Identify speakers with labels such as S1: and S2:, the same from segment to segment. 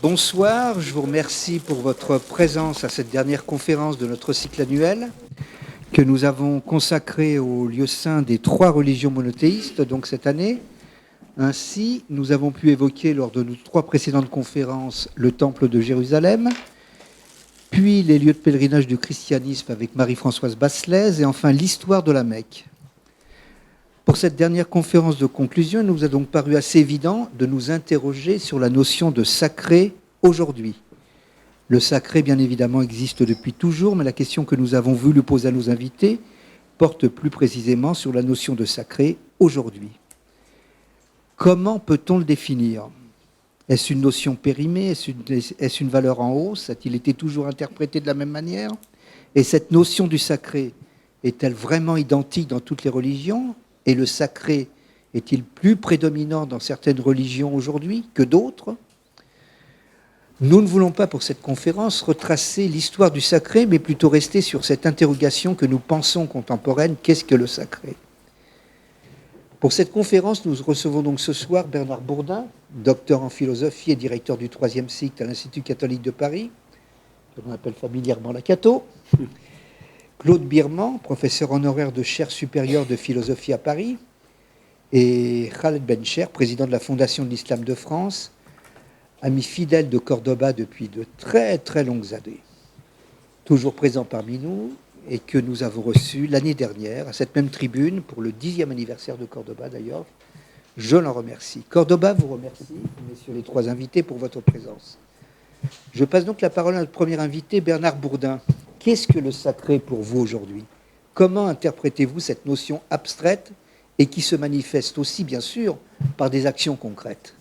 S1: Bonsoir, je vous remercie pour votre présence à cette dernière conférence de notre cycle annuel que nous avons consacré au lieu saint des 3 religions monothéistes, donc cette année. Ainsi, nous avons pu évoquer lors de nos 3 précédentes conférences le temple de Jérusalem, puis les lieux de pèlerinage du christianisme avec Marie-Françoise Basselès et enfin l'histoire de la Mecque. Pour cette dernière conférence de conclusion, il nous a donc paru assez évident de nous interroger sur la notion de sacré aujourd'hui. Le sacré, bien évidemment, existe depuis toujours, mais la question que nous avons voulu poser à nos invités porte plus précisément sur la notion de sacré aujourd'hui. Comment peut-on le définir ? Est-ce une notion périmée ? Est-ce une valeur en hausse ? A-t-il été toujours interprété de la même manière ? Et cette notion du sacré est-elle vraiment identique dans toutes les religions ? Et le sacré est-il plus prédominant dans certaines religions aujourd'hui que d'autres ? Nous ne voulons pas, pour cette conférence, retracer l'histoire du sacré, mais plutôt rester sur cette interrogation que nous pensons contemporaine, qu'est-ce que le sacré ? Pour cette conférence, nous recevons donc ce soir Bernard Bourdin, docteur en philosophie et directeur du 3e cycle à l'Institut catholique de Paris, que l'on appelle familièrement la Cato. Claude Birman, professeur honoraire de chaire supérieure de philosophie à Paris, et Khaled Bencher, président de la Fondation de l'Islam de France, ami fidèle de Cordoba depuis de très très longues années, toujours présent parmi nous et que nous avons reçu l'année dernière à cette même tribune pour le 10e anniversaire de Cordoba d'ailleurs. Je l'en remercie. Cordoba vous remercie, messieurs les 3 invités, pour votre présence. Je passe donc la parole à notre premier invité, Bernard Bourdin. Qu'est-ce que le sacré pour vous aujourd'hui ? Comment interprétez-vous cette notion abstraite et qui se manifeste aussi, bien sûr, par des actions concrètes ?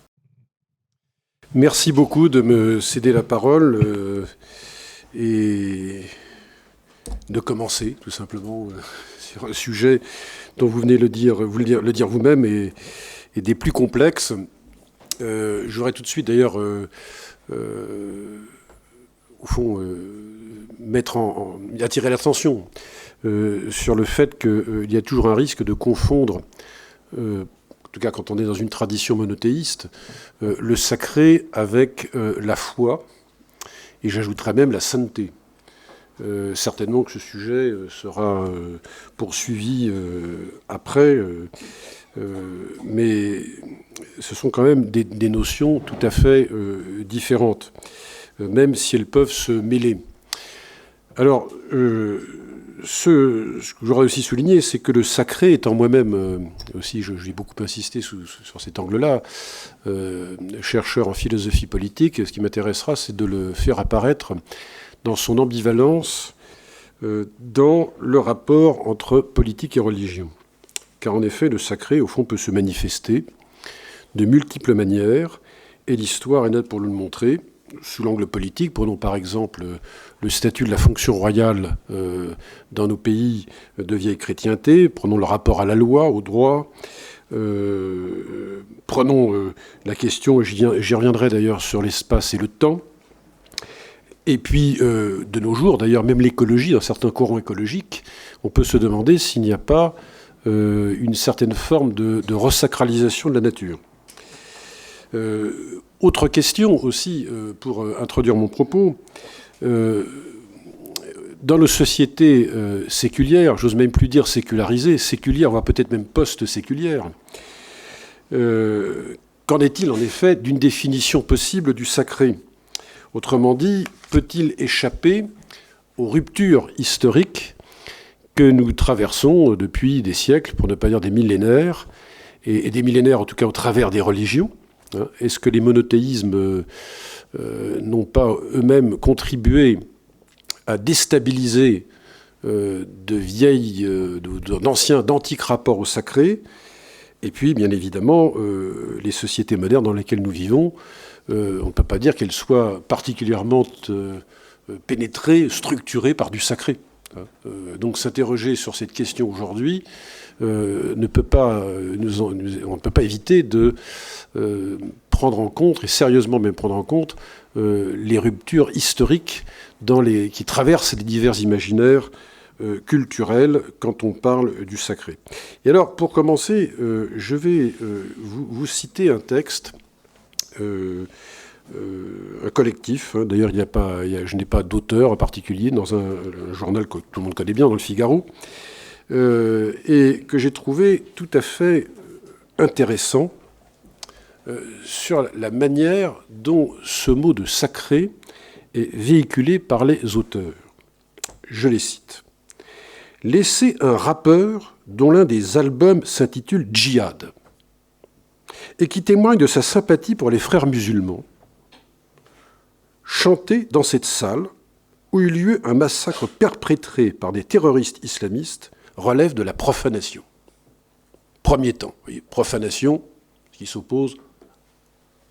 S2: Merci beaucoup de me céder la parole et de commencer, tout simplement, sur un sujet dont vous venez le dire vous-même et des plus complexes. J'aurais tout de suite, d'ailleurs, au fond, attirer l'attention sur le fait qu'il y a toujours un risque de confondre, en tout cas quand on est dans une tradition monothéiste, le sacré avec la foi, et j'ajouterais même la sainteté. Certainement que ce sujet sera poursuivi après, mais ce sont quand même des notions tout à fait différentes, même si elles peuvent se mêler. Alors, ce que j'aurais aussi souligné, c'est que le sacré étant moi-même, aussi j'ai beaucoup insisté sur cet angle-là, chercheur en philosophie politique, ce qui m'intéressera, c'est de le faire apparaître dans son ambivalence dans le rapport entre politique et religion. Car en effet, le sacré, au fond, peut se manifester de multiples manières, et l'histoire est nette pour nous le montrer. Sous l'angle politique, prenons par exemple le statut de la fonction royale dans nos pays de vieille chrétienté, prenons le rapport à la loi, au droit, prenons la question, j'y reviendrai d'ailleurs, sur l'espace et le temps, et puis de nos jours, d'ailleurs même l'écologie, dans certains courants écologiques, on peut se demander s'il n'y a pas une certaine forme de resacralisation de la nature. Autre question aussi, pour introduire mon propos, dans nos sociétés séculières, j'ose même plus dire sécularisées, séculières, voire peut-être même post-séculières, qu'en est-il en effet d'une définition possible du sacré ? Autrement dit, peut-il échapper aux ruptures historiques que nous traversons depuis des siècles, pour ne pas dire des millénaires, et des millénaires en tout cas au travers des religions ? Est-ce que les monothéismes n'ont pas eux-mêmes contribué à déstabiliser d'antiques rapports au sacré ? Et puis, bien évidemment, les sociétés modernes dans lesquelles nous vivons, on ne peut pas dire qu'elles soient particulièrement pénétrées, structurées par du sacré. Donc s'interroger sur cette question aujourd'hui on ne peut pas éviter de prendre en compte, et sérieusement même prendre en compte, les ruptures historiques qui traversent les divers imaginaires culturels quand on parle du sacré. Et alors, pour commencer, je vais vous citer un texte un collectif. Hein. D'ailleurs, je n'ai pas d'auteur en particulier dans un journal que tout le monde connaît bien, dans le Figaro, et que j'ai trouvé tout à fait intéressant sur la manière dont ce mot de sacré est véhiculé par les auteurs. Je les cite. « Laissez un rappeur dont l'un des albums s'intitule « Djihad » et qui témoigne de sa sympathie pour les frères musulmans, chanter dans cette salle où eut lieu un massacre perpétré par des terroristes islamistes relève de la profanation. » Premier temps, vous voyez, profanation qui s'oppose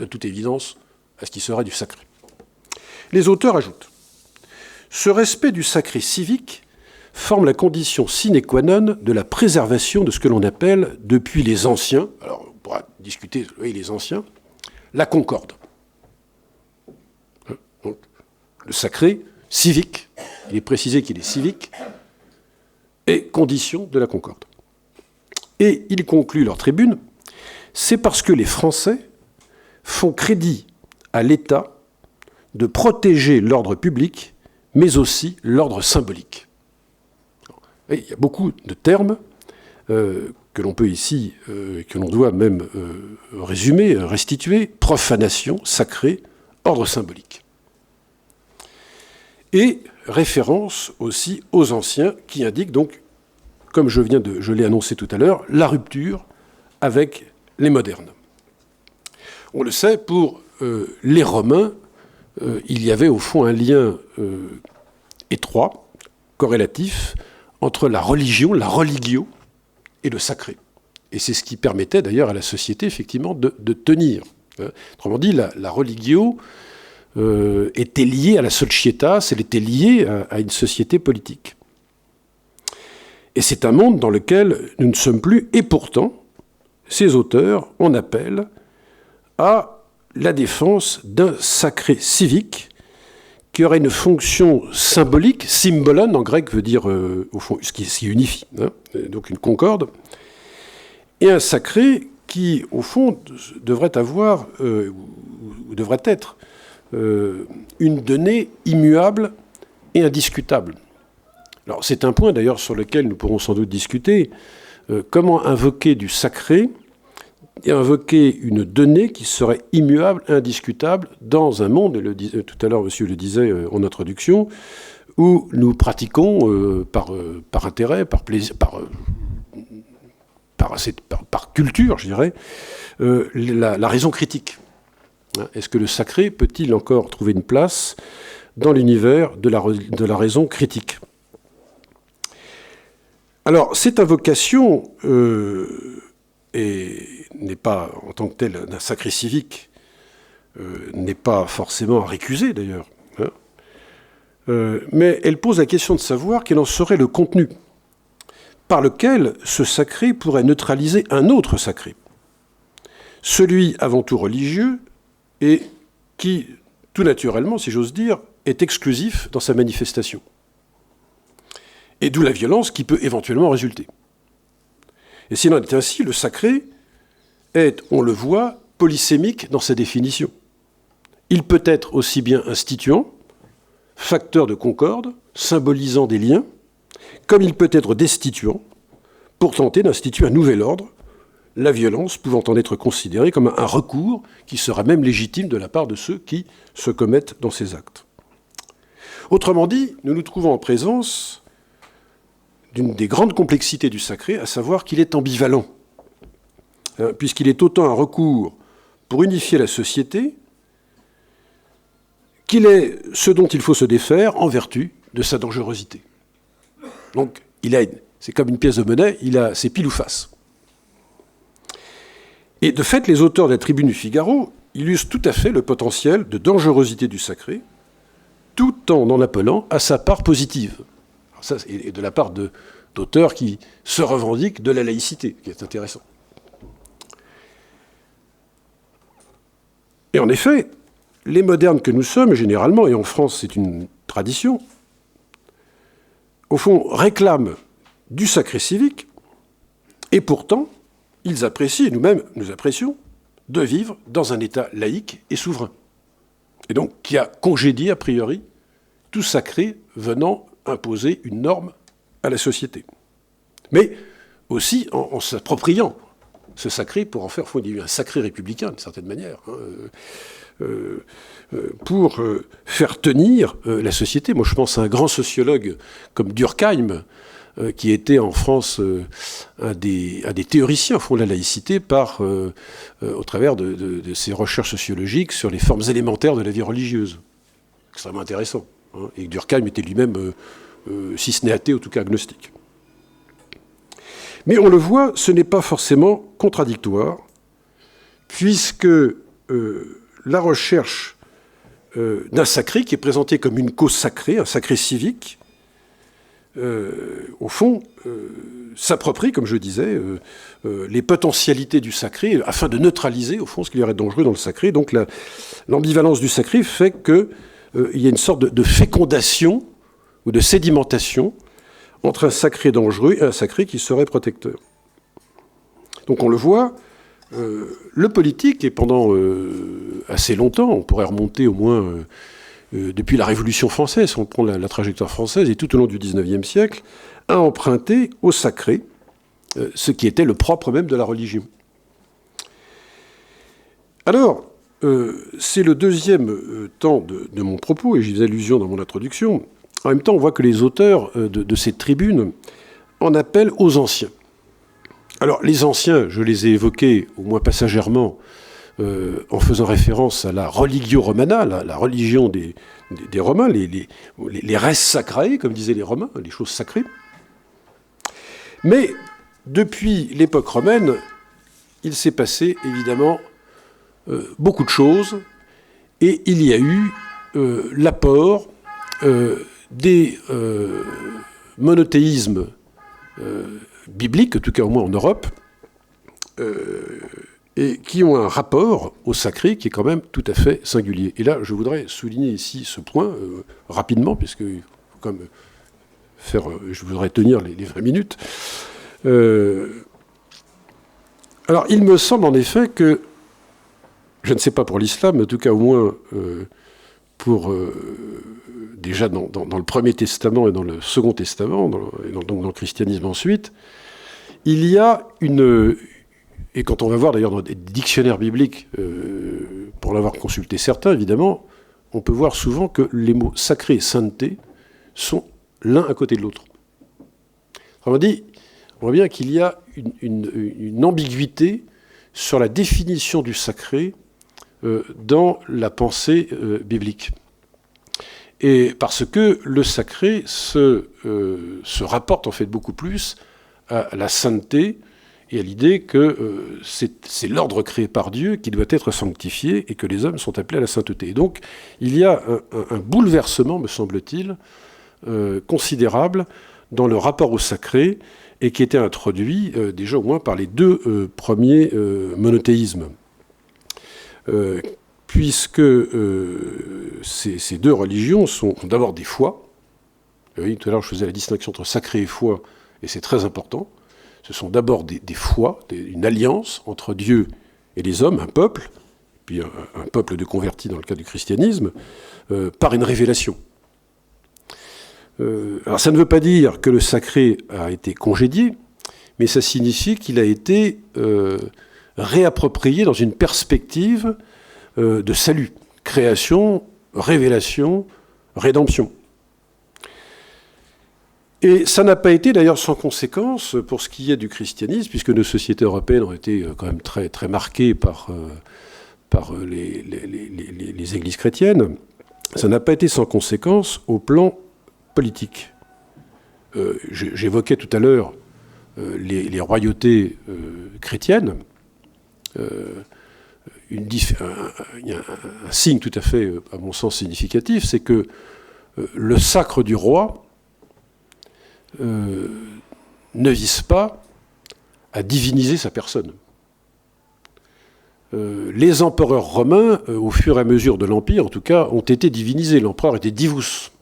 S2: de toute évidence à ce qui serait du sacré. Les auteurs ajoutent « Ce respect du sacré civique forme la condition sine qua non de la préservation de ce que l'on appelle, depuis les anciens, alors on pourra discuter, oui, les anciens, la concorde. » Donc, le sacré civique, il est précisé qu'il est civique, est condition de la concorde. Et ils concluent leur tribune, c'est parce que les Français font crédit à l'État de protéger l'ordre public, mais aussi l'ordre symbolique. Et il y a beaucoup de termes que l'on peut ici, que l'on doit même résumer, restituer, profanation, sacré, ordre symbolique. Et référence aussi aux anciens qui indiquent donc, comme je l'ai annoncé tout à l'heure, la rupture avec les modernes. On le sait, pour les Romains, il y avait au fond un lien étroit, corrélatif, entre la religion, la religio, et le sacré. Et c'est ce qui permettait d'ailleurs à la société, effectivement, de tenir. Autrement dit, la religio était liée à la societas, elle était liée à une société politique. Et c'est un monde dans lequel nous ne sommes plus, et pourtant, ces auteurs en appellent à la défense d'un sacré civique qui aurait une fonction symbolique, symbolon en grec veut dire, au fond, ce qui unifie, hein, donc une concorde, et un sacré qui, au fond, devrait avoir, ou devrait être, une donnée immuable et indiscutable. Alors, c'est un point, d'ailleurs, sur lequel nous pourrons sans doute discuter. Comment invoquer du sacré et invoquer une donnée qui serait immuable, indiscutable, dans un monde, tout à l'heure monsieur le disait en introduction, où nous pratiquons par intérêt, par plaisir, par culture, je dirais, la raison critique. Est-ce que le sacré peut-il encore trouver une place dans l'univers de la raison critique ? Alors, cette invocation n'est pas, en tant que telle, d'un sacré civique, n'est pas forcément à récuser, d'ailleurs. Hein, mais elle pose la question de savoir quel en serait le contenu par lequel ce sacré pourrait neutraliser un autre sacré, celui avant tout religieux et qui, tout naturellement, si j'ose dire, est exclusif dans sa manifestation. Et d'où la violence qui peut éventuellement résulter. Et s'il en est ainsi, le sacré est, on le voit, polysémique dans sa définition. Il peut être aussi bien instituant, facteur de concorde, symbolisant des liens, comme il peut être destituant, pour tenter d'instituer un nouvel ordre, la violence pouvant en être considérée comme un recours qui sera même légitime de la part de ceux qui se commettent dans ces actes. Autrement dit, nous nous trouvons en présence d'une des grandes complexités du sacré, à savoir qu'il est ambivalent, puisqu'il est autant un recours pour unifier la société qu'il est ce dont il faut se défaire en vertu de sa dangerosité. Donc, c'est comme une pièce de monnaie, c'est pile ou face. Et de fait, les auteurs de la Tribune du Figaro illustrent tout à fait le potentiel de dangerosité du sacré, tout en appelant à sa part positive. Alors ça, et de la part d'auteurs qui se revendiquent de la laïcité, qui est intéressant. Et en effet, les modernes que nous sommes, généralement, et en France c'est une tradition, au fond, réclament du sacré civique, et pourtant, ils apprécient, et nous-mêmes nous apprécions, de vivre dans un État laïque et souverain. et donc qui a congédié, a priori, tout sacré venant imposer une norme à la société. Mais aussi en s'appropriant ce sacré pour en faire un sacré républicain, d'une certaine manière, pour faire tenir la société. Moi, je pense à un grand sociologue comme Durkheim, qui était en France un des théoriciens au fond de la laïcité au travers de ses recherches sociologiques sur les formes élémentaires de la vie religieuse. Extrêmement intéressant. Et Durkheim était lui-même, si ce n'est athée, en tout cas agnostique. Mais on le voit, ce n'est pas forcément contradictoire, puisque la recherche d'un sacré qui est présenté comme une cause sacrée, un sacré civique, au fond, s'approprie, comme je disais, les potentialités du sacré afin de neutraliser, au fond, ce qui leur est dangereux dans le sacré. Donc l'ambivalence du sacré fait qu'il y a une sorte de fécondation ou de sédimentation entre un sacré dangereux et un sacré qui serait protecteur. Donc on le voit, le politique, et pendant assez longtemps, on pourrait remonter au moins depuis la Révolution française, si on prend la trajectoire française, et tout au long du XIXe siècle, a emprunté au sacré ce qui était le propre même de la religion. Alors, c'est le deuxième temps de mon propos, et j'y fais allusion dans mon introduction. En même temps, on voit que les auteurs de cette tribune en appellent aux anciens. Alors, les anciens, je les ai évoqués, au moins passagèrement, en faisant référence à la religio romana, la religion des Romains, les res sacrae, comme disaient les Romains, les choses sacrées. Mais, depuis l'époque romaine, il s'est passé, évidemment, beaucoup de choses, et il y a eu l'apport des monothéismes bibliques, en tout cas au moins en Europe, et qui ont un rapport au sacré qui est quand même tout à fait singulier. Et là, je voudrais souligner ici ce point rapidement, puisque il faut quand même je voudrais tenir les 20 minutes. Alors, il me semble en effet que, je ne sais pas pour l'islam, mais en tout cas au moins déjà dans le Premier Testament et dans le Second Testament, donc dans le christianisme ensuite, il y a et quand on va voir d'ailleurs dans des dictionnaires bibliques, pour l'avoir consulté certains évidemment, on peut voir souvent que les mots sacré et sainteté sont l'un à côté de l'autre. Autrement dit, on voit bien qu'il y a une ambiguïté sur la définition du sacré dans la pensée biblique. Et parce que le sacré se rapporte en fait beaucoup plus à la sainteté et à l'idée que c'est l'ordre créé par Dieu qui doit être sanctifié et que les hommes sont appelés à la sainteté. Et donc il y a un bouleversement, me semble-t-il, considérable dans le rapport au sacré et qui était introduit déjà au moins par les deux premiers monothéismes. Puisque ces deux religions sont d'abord des foi. Vous voyez, tout à l'heure, je faisais la distinction entre sacré et foi, et c'est très important. Ce sont d'abord des foi, une alliance entre Dieu et les hommes, un peuple, puis un peuple de convertis dans le cas du christianisme, par une révélation. Alors ça ne veut pas dire que le sacré a été congédié, mais ça signifie qu'il a été réapproprié dans une perspective de salut, création, révélation, rédemption. Et ça n'a pas été d'ailleurs sans conséquence pour ce qui est du christianisme, puisque nos sociétés européennes ont été quand même très, très marquées par les églises chrétiennes. Ça n'a pas été sans conséquence au plan politique. J'évoquais tout à l'heure les royautés chrétiennes. Il y a un signe tout à fait, à mon sens, significatif, c'est que le sacre du roi ne vise pas à diviniser sa personne. Les empereurs romains, au fur et à mesure de l'Empire, en tout cas, ont été divinisés. L'empereur était divus.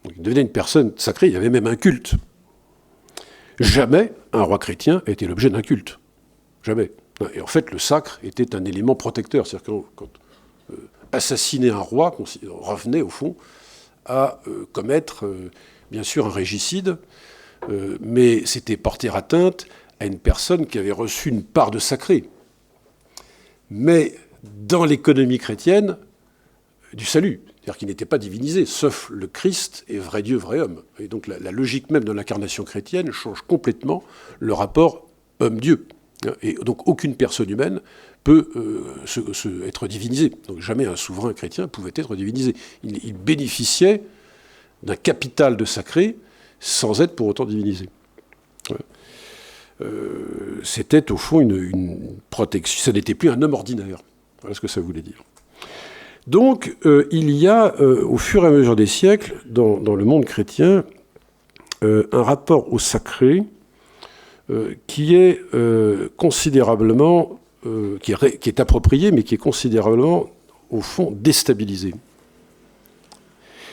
S2: Donc, il devenait une personne sacrée, il y avait même un culte. Jamais un roi chrétien a été l'objet d'un culte. Jamais. Et en fait, le sacre était un élément protecteur. C'est-à-dire que quand assassiner un roi revenait, au fond, à commettre, bien sûr, un régicide, mais c'était porter atteinte à une personne qui avait reçu une part de sacré. Mais dans l'économie chrétienne, du salut, c'est-à-dire qu'il n'était pas divinisé, sauf le Christ est vrai Dieu, vrai homme. Et donc la logique même de l'incarnation chrétienne change complètement le rapport homme-Dieu. Et donc aucune personne humaine peut être divinisée. Donc jamais un souverain chrétien pouvait être divinisé. Il bénéficiait d'un capital de sacré sans être pour autant divinisé. C'était au fond une protection. Ça n'était plus un homme ordinaire. Voilà ce que ça voulait dire. Donc, il y a, au fur et à mesure des siècles, dans le monde chrétien, un rapport au sacré qui est considérablement, qui est approprié, mais qui est considérablement, au fond, déstabilisé.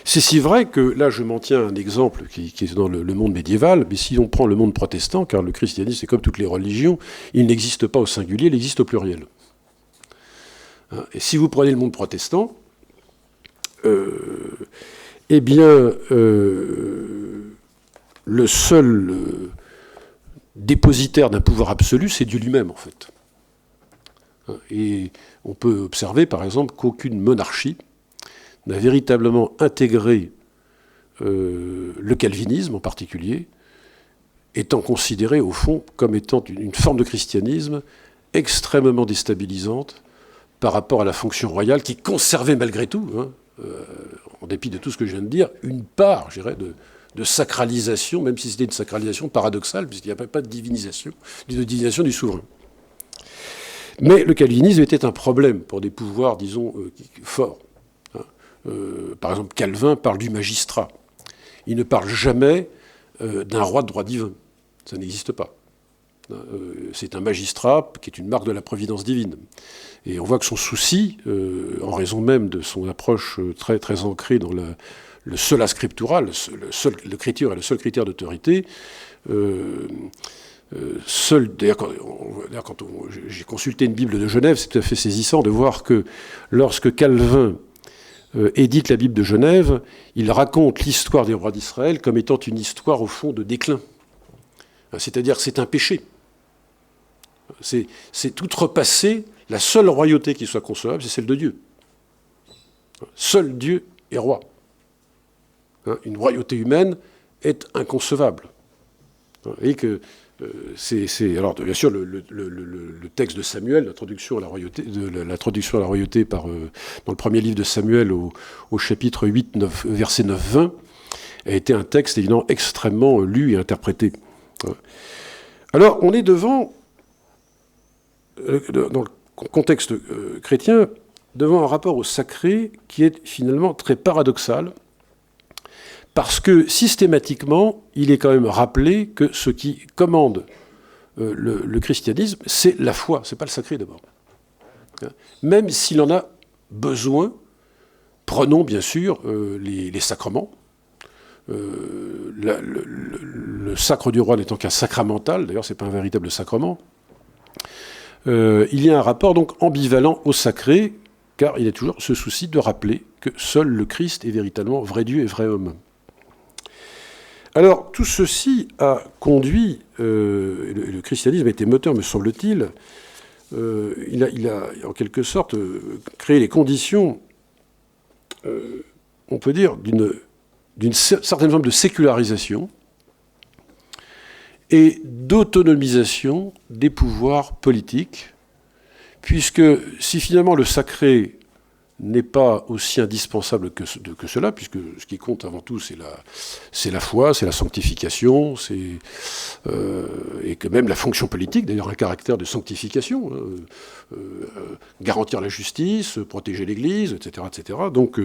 S2: C'est si vrai que, là, je m'en tiens à un exemple qui est dans le monde médiéval, mais si on prend le monde protestant, car le christianisme, c'est comme toutes les religions, il n'existe pas au singulier, il existe au pluriel. Et si vous prenez le monde protestant, eh bien, le seul dépositaire d'un pouvoir absolu, c'est Dieu lui-même, en fait. Et on peut observer, par exemple, qu'aucune monarchie n'a véritablement intégré le calvinisme, en particulier, étant considéré, au fond, comme étant une forme de christianisme extrêmement déstabilisante par rapport à la fonction royale, qui conservait malgré tout, en dépit de tout ce que je viens de dire, une part, je dirais, de sacralisation, même si c'était une sacralisation paradoxale, puisqu'il n'y avait pas de divinisation du souverain. Mais le calvinisme était un problème pour des pouvoirs, disons, forts. Par exemple, Calvin parle du magistrat. Il ne parle jamais d'un roi de droit divin. Ça n'existe pas. C'est un magistrat qui est une marque de la providence divine. Et on voit que son souci, en raison même de son approche très, très ancrée dans le sola scriptura, l'écriture est le seul critère d'autorité, d'ailleurs, quand j'ai consulté une Bible de Genève, c'est tout à fait saisissant de voir que lorsque Calvin édite la Bible de Genève, il raconte l'histoire des rois d'Israël comme étant une histoire, au fond, de déclin. C'est-à-dire que c'est un péché. C'est outrepasser la seule royauté qui soit concevable, c'est celle de Dieu. Seul Dieu est roi. Une royauté humaine est inconcevable. Et que alors bien sûr le texte de Samuel, l'introduction à la royauté, dans le premier livre de Samuel au chapitre 8, 9, verset 9-20, a été un texte évidemment extrêmement lu et interprété. Alors on est devant, dans le contexte chrétien, devant un rapport au sacré qui est finalement très paradoxal, parce que systématiquement, il est quand même rappelé que ce qui commande le christianisme, c'est la foi, c'est pas le sacré d'abord. Même s'il en a besoin, prenons bien sûr les sacrements. Le sacre du roi n'étant qu'un sacramental, d'ailleurs c'est pas un véritable sacrement. Il y a un rapport donc ambivalent au sacré, car il y a toujours ce souci de rappeler que seul le Christ est véritablement vrai Dieu et vrai homme. Alors, tout ceci a conduit, le christianisme a été moteur, me semble-t-il, il a en quelque sorte créé les conditions, on peut dire, d'une certaine forme de sécularisation et d'autonomisation des pouvoirs politiques, puisque si finalement le sacré n'est pas aussi indispensable que cela, puisque ce qui compte avant tout, c'est la foi, c'est la sanctification, et que même la fonction politique, d'ailleurs, a un caractère de sanctification, garantir la justice, protéger l'Église, etc., etc. Donc,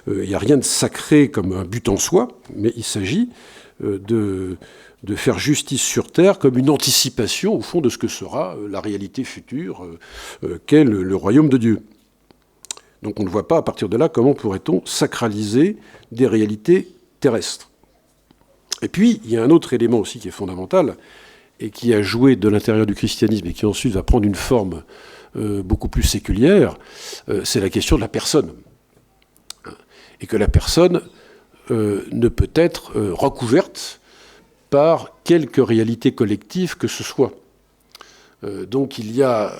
S2: il n'y a rien de sacré comme un but en soi, mais il s'agit de faire justice sur terre comme une anticipation, au fond, de ce que sera la réalité future qu'est le royaume de Dieu. Donc on ne voit pas à partir de là comment pourrait-on sacraliser des réalités terrestres. Et puis, il y a un autre élément aussi qui est fondamental et qui a joué de l'intérieur du christianisme et qui ensuite va prendre une forme beaucoup plus séculière, c'est la question de la personne. Et que la personne ne peut être recouverte par quelque réalité collective que ce soit. Donc il y a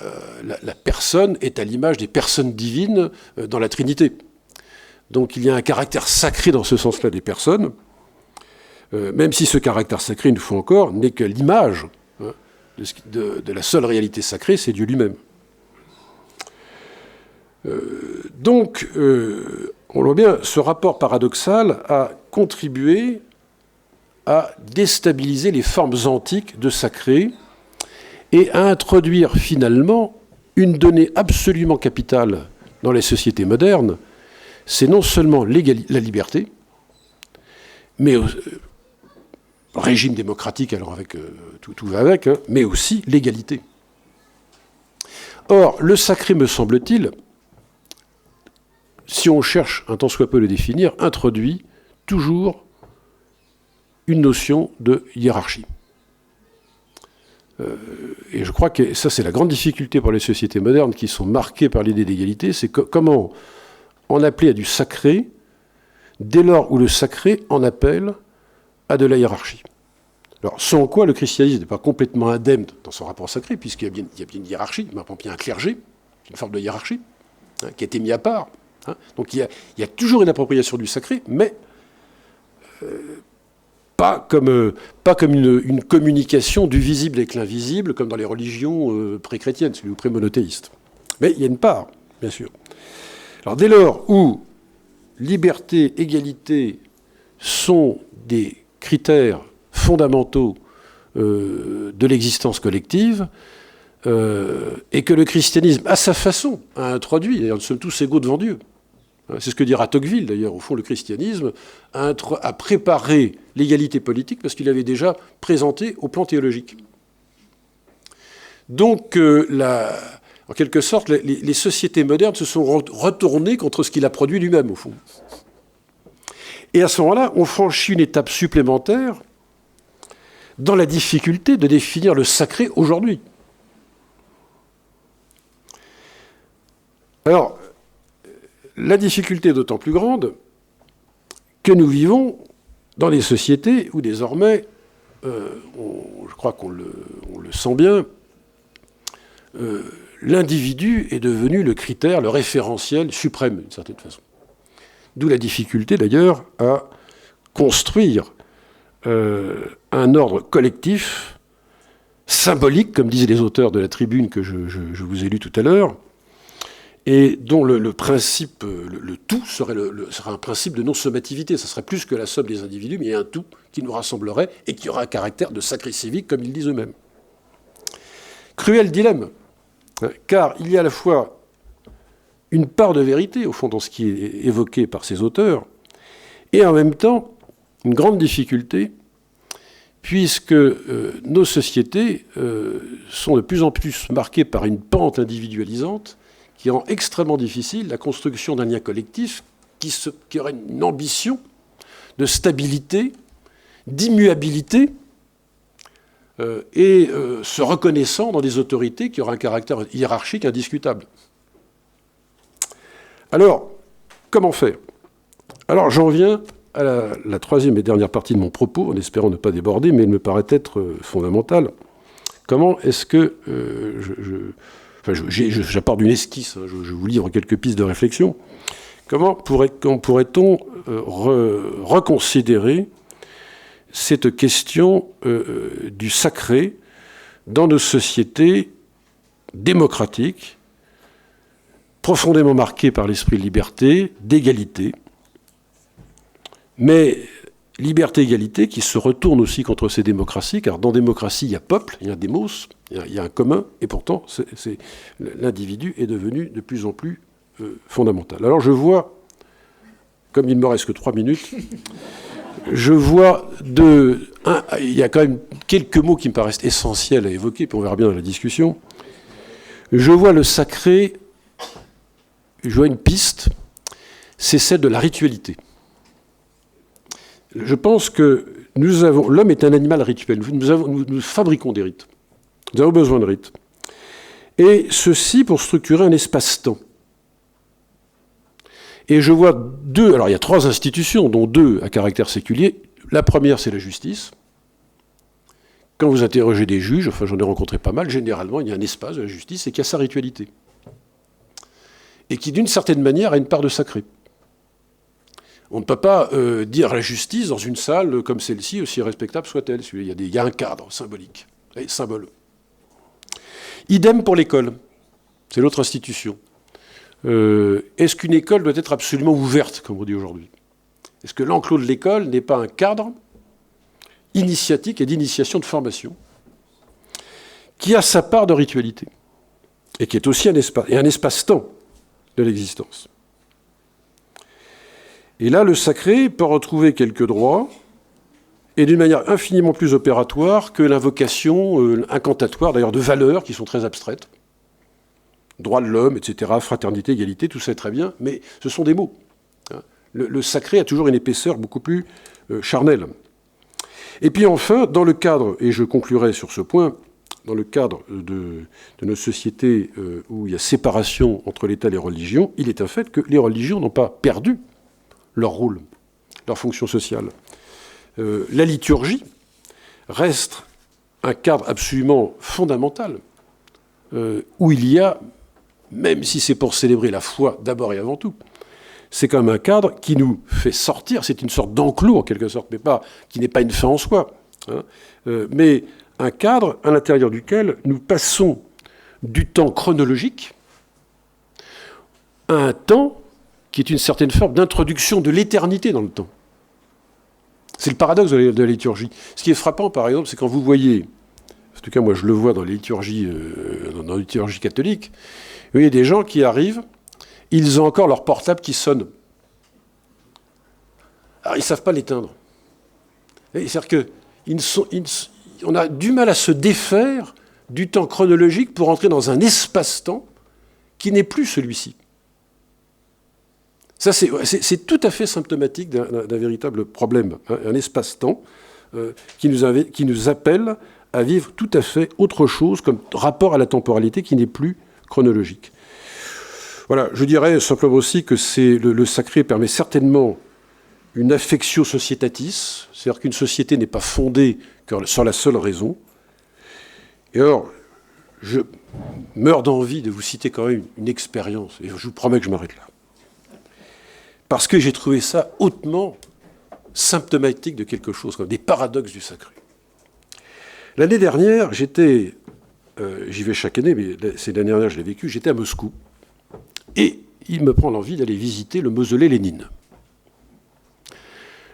S2: la personne est à l'image des personnes divines dans la Trinité. Donc il y a un caractère sacré dans ce sens-là des personnes, même si ce caractère sacré, une fois encore, n'est que l'image de la seule réalité sacrée, c'est Dieu lui-même. Donc, on voit bien, ce rapport paradoxal a contribué à déstabiliser les formes antiques de sacré et à introduire finalement une donnée absolument capitale dans les sociétés modernes, c'est non seulement la liberté, mais régime démocratique, alors avec tout va avec, hein, mais aussi l'égalité. Or, le sacré, me semble-t-il, si on cherche un tant soit peu à le définir, introduit toujours une notion de hiérarchie. Et je crois que ça, c'est la grande difficulté pour les sociétés modernes qui sont marquées par l'idée d'égalité, c'est comment en appeler à du sacré dès lors où le sacré en appelle à de la hiérarchie. Alors, sans quoi le christianisme n'est pas complètement indemne dans son rapport sacré, puisqu'il y a bien une hiérarchie, il y a un clergé, une forme de hiérarchie, qui a été mis à part. Donc il y a toujours une appropriation du sacré, mais pas comme une communication du visible avec l'invisible, comme dans les religions pré-chrétiennes, ou pré-monothéistes. Mais il y a une part, bien sûr. Alors dès lors où liberté, égalité sont des critères fondamentaux de l'existence collective, et que le christianisme, à sa façon, a introduit, d'ailleurs nous sommes tous égaux devant Dieu. C'est ce que dira Tocqueville, d'ailleurs. Au fond, le christianisme a préparé l'égalité politique parce qu'il l'avait déjà présenté au plan théologique. Donc, en quelque sorte, les sociétés modernes se sont retournées contre ce qu'il a produit lui-même, au fond. Et à ce moment-là, on franchit une étape supplémentaire dans la difficulté de définir le sacré aujourd'hui. Alors, la difficulté est d'autant plus grande que nous vivons dans des sociétés où désormais, je crois qu'on le sent bien, l'individu est devenu le critère, le référentiel suprême, d'une certaine façon. D'où la difficulté, d'ailleurs, à construire un ordre collectif, symbolique, comme disent les auteurs de la tribune que je vous ai lu tout à l'heure, et dont le principe, le tout serait un principe de non-sommativité. Ça serait plus que la somme des individus, mais il y a un tout qui nous rassemblerait et qui aura un caractère de sacré civique, comme ils disent eux-mêmes. Cruel dilemme, car il y a à la fois une part de vérité, au fond, dans ce qui est évoqué par ces auteurs, et en même temps, une grande difficulté, puisque nos sociétés sont de plus en plus marquées par une pente individualisante qui rend extrêmement difficile la construction d'un lien collectif qui aurait une ambition de stabilité, d'immuabilité, et se reconnaissant dans des autorités qui auraient un caractère hiérarchique indiscutable. Alors, comment faire ? Alors, j'en viens à la troisième et dernière partie de mon propos, en espérant ne pas déborder, mais elle me paraît être fondamentale. Comment est-ce que j'apporte une esquisse, hein, je vous livre quelques pistes de réflexion. Comment pourrait-on reconsidérer cette question du sacré dans nos sociétés démocratiques, profondément marquées par l'esprit de liberté, d'égalité, mais liberté-égalité qui se retourne aussi contre ces démocraties, car dans démocratie, il y a peuple, il y a démos, il y a un commun, et pourtant, l'individu est devenu de plus en plus fondamental. Alors je vois, comme il ne me reste que 3 minutes, je vois il y a quand même quelques mots qui me paraissent essentiels à évoquer, puis on verra bien dans la discussion. Je vois le sacré, je vois une piste, c'est celle de la ritualité. Je pense que l'homme est un animal rituel. Nous fabriquons des rites. Nous avons besoin de rites. Et ceci pour structurer un espace-temps. Et je vois deux, alors il y a 3 institutions, dont 2 à caractère séculier. La première, c'est la justice. Quand vous interrogez des juges, enfin j'en ai rencontré pas mal, généralement il y a un espace de la justice et qui a sa ritualité. Et qui d'une certaine manière a une part de sacré. On ne peut pas dire la justice dans une salle comme celle-ci, aussi respectable soit-elle. Il y a un cadre symbolique, symbole. Idem pour l'école. C'est l'autre institution. Est-ce qu'une école doit être absolument ouverte, comme on dit aujourd'hui? Est-ce que l'enclos de l'école n'est pas un cadre initiatique et d'initiation de formation qui a sa part de ritualité et qui est aussi un espace-temps de l'existence? Et là, le sacré peut retrouver quelques droits et d'une manière infiniment plus opératoire que l'invocation incantatoire, d'ailleurs de valeurs qui sont très abstraites. Droit de l'homme, etc., fraternité, égalité, tout ça est très bien, mais ce sont des mots. Le sacré a toujours une épaisseur beaucoup plus charnelle. Et puis enfin, dans le cadre, et je conclurai sur ce point, dans le cadre de nos sociétés où il y a séparation entre l'État et les religions, il est un fait que les religions n'ont pas perdu leur rôle, leur fonction sociale. La liturgie reste un cadre absolument fondamental où il y a, même si c'est pour célébrer la foi d'abord et avant tout, c'est quand même un cadre qui nous fait sortir, c'est une sorte d'enclos en quelque sorte, mais qui n'est pas une fin en soi, hein, mais un cadre à l'intérieur duquel nous passons du temps chronologique à un temps qui est une certaine forme d'introduction de l'éternité dans le temps. C'est le paradoxe de la liturgie. Ce qui est frappant, par exemple, c'est quand vous voyez, en tout cas moi je le vois dans les liturgies, dans la liturgie catholique, vous voyez des gens qui arrivent, ils ont encore leur portable qui sonne. Alors ils ne savent pas l'éteindre. C'est-à-dire qu'on a du mal à se défaire du temps chronologique pour entrer dans un espace-temps qui n'est plus celui-ci. Ça, c'est tout à fait symptomatique d'un véritable problème, hein, un espace-temps qui nous appelle à vivre tout à fait autre chose comme rapport à la temporalité qui n'est plus chronologique. Voilà, je dirais simplement aussi que le sacré permet certainement une affectio societatis, c'est-à-dire qu'une société n'est pas fondée sur la seule raison. Et alors, je meurs d'envie de vous citer quand même une expérience, et je vous promets que je m'arrête là. Parce que j'ai trouvé ça hautement symptomatique de quelque chose, comme des paradoxes du sacré. L'année dernière, j'y vais chaque année, mais ces dernières années, je l'ai vécu, j'étais à Moscou. Et il me prend l'envie d'aller visiter le mausolée Lénine.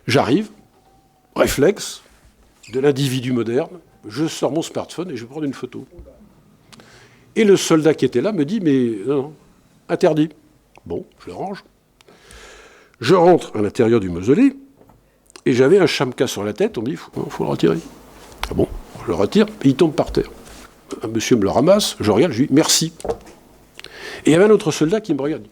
S2: J'arrive, réflexe de l'individu moderne, je sors mon smartphone et je vais prendre une photo. Et le soldat qui était là me dit, mais non, interdit. Bon, je le range. Je rentre à l'intérieur du mausolée et j'avais un chamka sur la tête. On me dit, il faut le retirer. Ah bon, je le retire et il tombe par terre. Un monsieur me le ramasse, je regarde, je lui dis, merci. Et il y avait un autre soldat qui me regarde.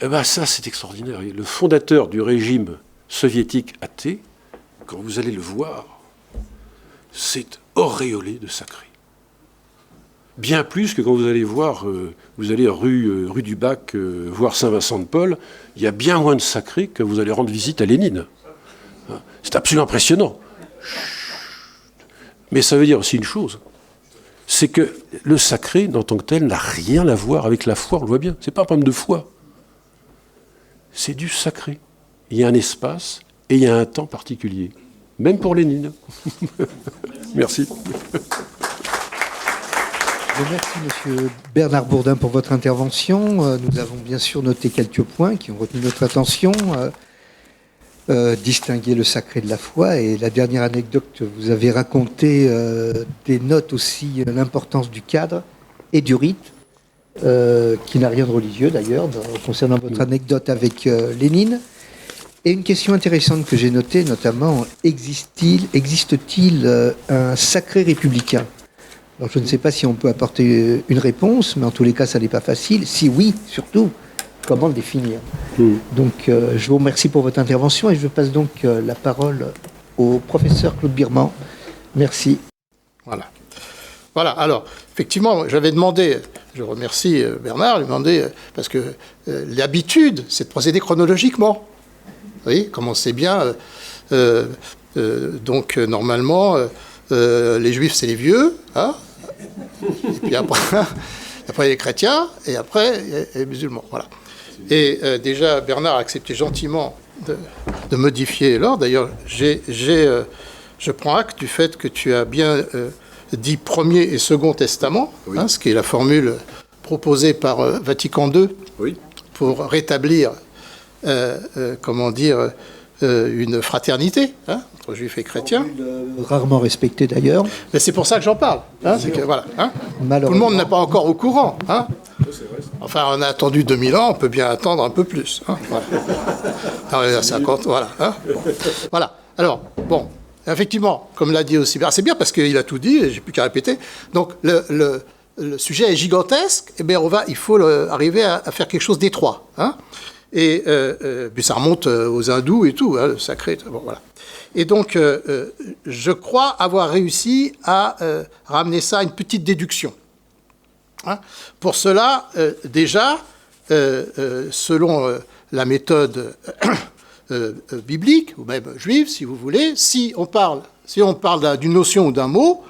S2: Eh bien ça, c'est extraordinaire. Le fondateur du régime soviétique athée, quand vous allez le voir, c'est auréolé de sacré. Bien plus que quand vous allez voir, vous allez rue du Bac, voir Saint-Vincent-de-Paul, il y a bien moins de sacré que vous allez rendre visite à Lénine. C'est absolument impressionnant. Mais ça veut dire aussi une chose, c'est que le sacré, en tant que tel, n'a rien à voir avec la foi, on le voit bien. C'est pas un problème de foi. C'est du sacré. Il y a un espace et il y a un temps particulier. Même pour Lénine. Merci.
S1: Merci, Monsieur Bernard Bourdin, pour votre intervention. Nous avons bien sûr noté quelques points qui ont retenu notre attention. Distinguer le sacré de la foi. Et la dernière anecdote que vous avez racontée dénote aussi l'importance du cadre et du rite, qui n'a rien de religieux d'ailleurs, concernant votre anecdote avec Lénine. Et une question intéressante que j'ai notée, notamment, existe-t-il un sacré républicain ? Alors je ne sais pas si on peut apporter une réponse, mais en tous les cas, ça n'est pas facile. Si oui, surtout, comment le définir ? Donc je vous remercie pour votre intervention et je passe donc la parole au professeur Claude Birman. Merci.
S3: Voilà. Voilà, alors, effectivement, j'avais demandé, je remercie Bernard, lui demandé, parce que l'habitude, c'est de procéder chronologiquement. Vous voyez, comme on sait bien, donc normalement, les juifs, c'est les vieux, hein, et puis après les chrétiens, et après les musulmans. Voilà. Et déjà, Bernard a accepté gentiment de modifier l'ordre. D'ailleurs, je prends acte du fait que tu as bien dit Premier et Second Testament, oui. Ce qui est la formule proposée par Vatican II, oui. Pour rétablir, une fraternité entre juifs et chrétiens.
S1: Rarement respectée d'ailleurs.
S3: Mais c'est pour ça que j'en parle. Voilà, tout le monde n'est pas encore au courant. Enfin, on a attendu 2000 ans, on peut bien attendre un peu plus. Voilà. 50, voilà. Voilà. Alors, bon, effectivement, comme l'a dit aussi, c'est bien parce qu'il a tout dit, j'ai plus qu'à répéter. Donc, le sujet est gigantesque, et bien il faut arriver à faire quelque chose d'étroit. Et puis ça remonte aux hindous et tout, le sacré. Bon, voilà. Et donc, je crois avoir réussi à ramener ça à une petite déduction. Pour cela, déjà, selon la méthode biblique, ou même juive, si vous voulez, si on parle d'une notion ou d'un mot,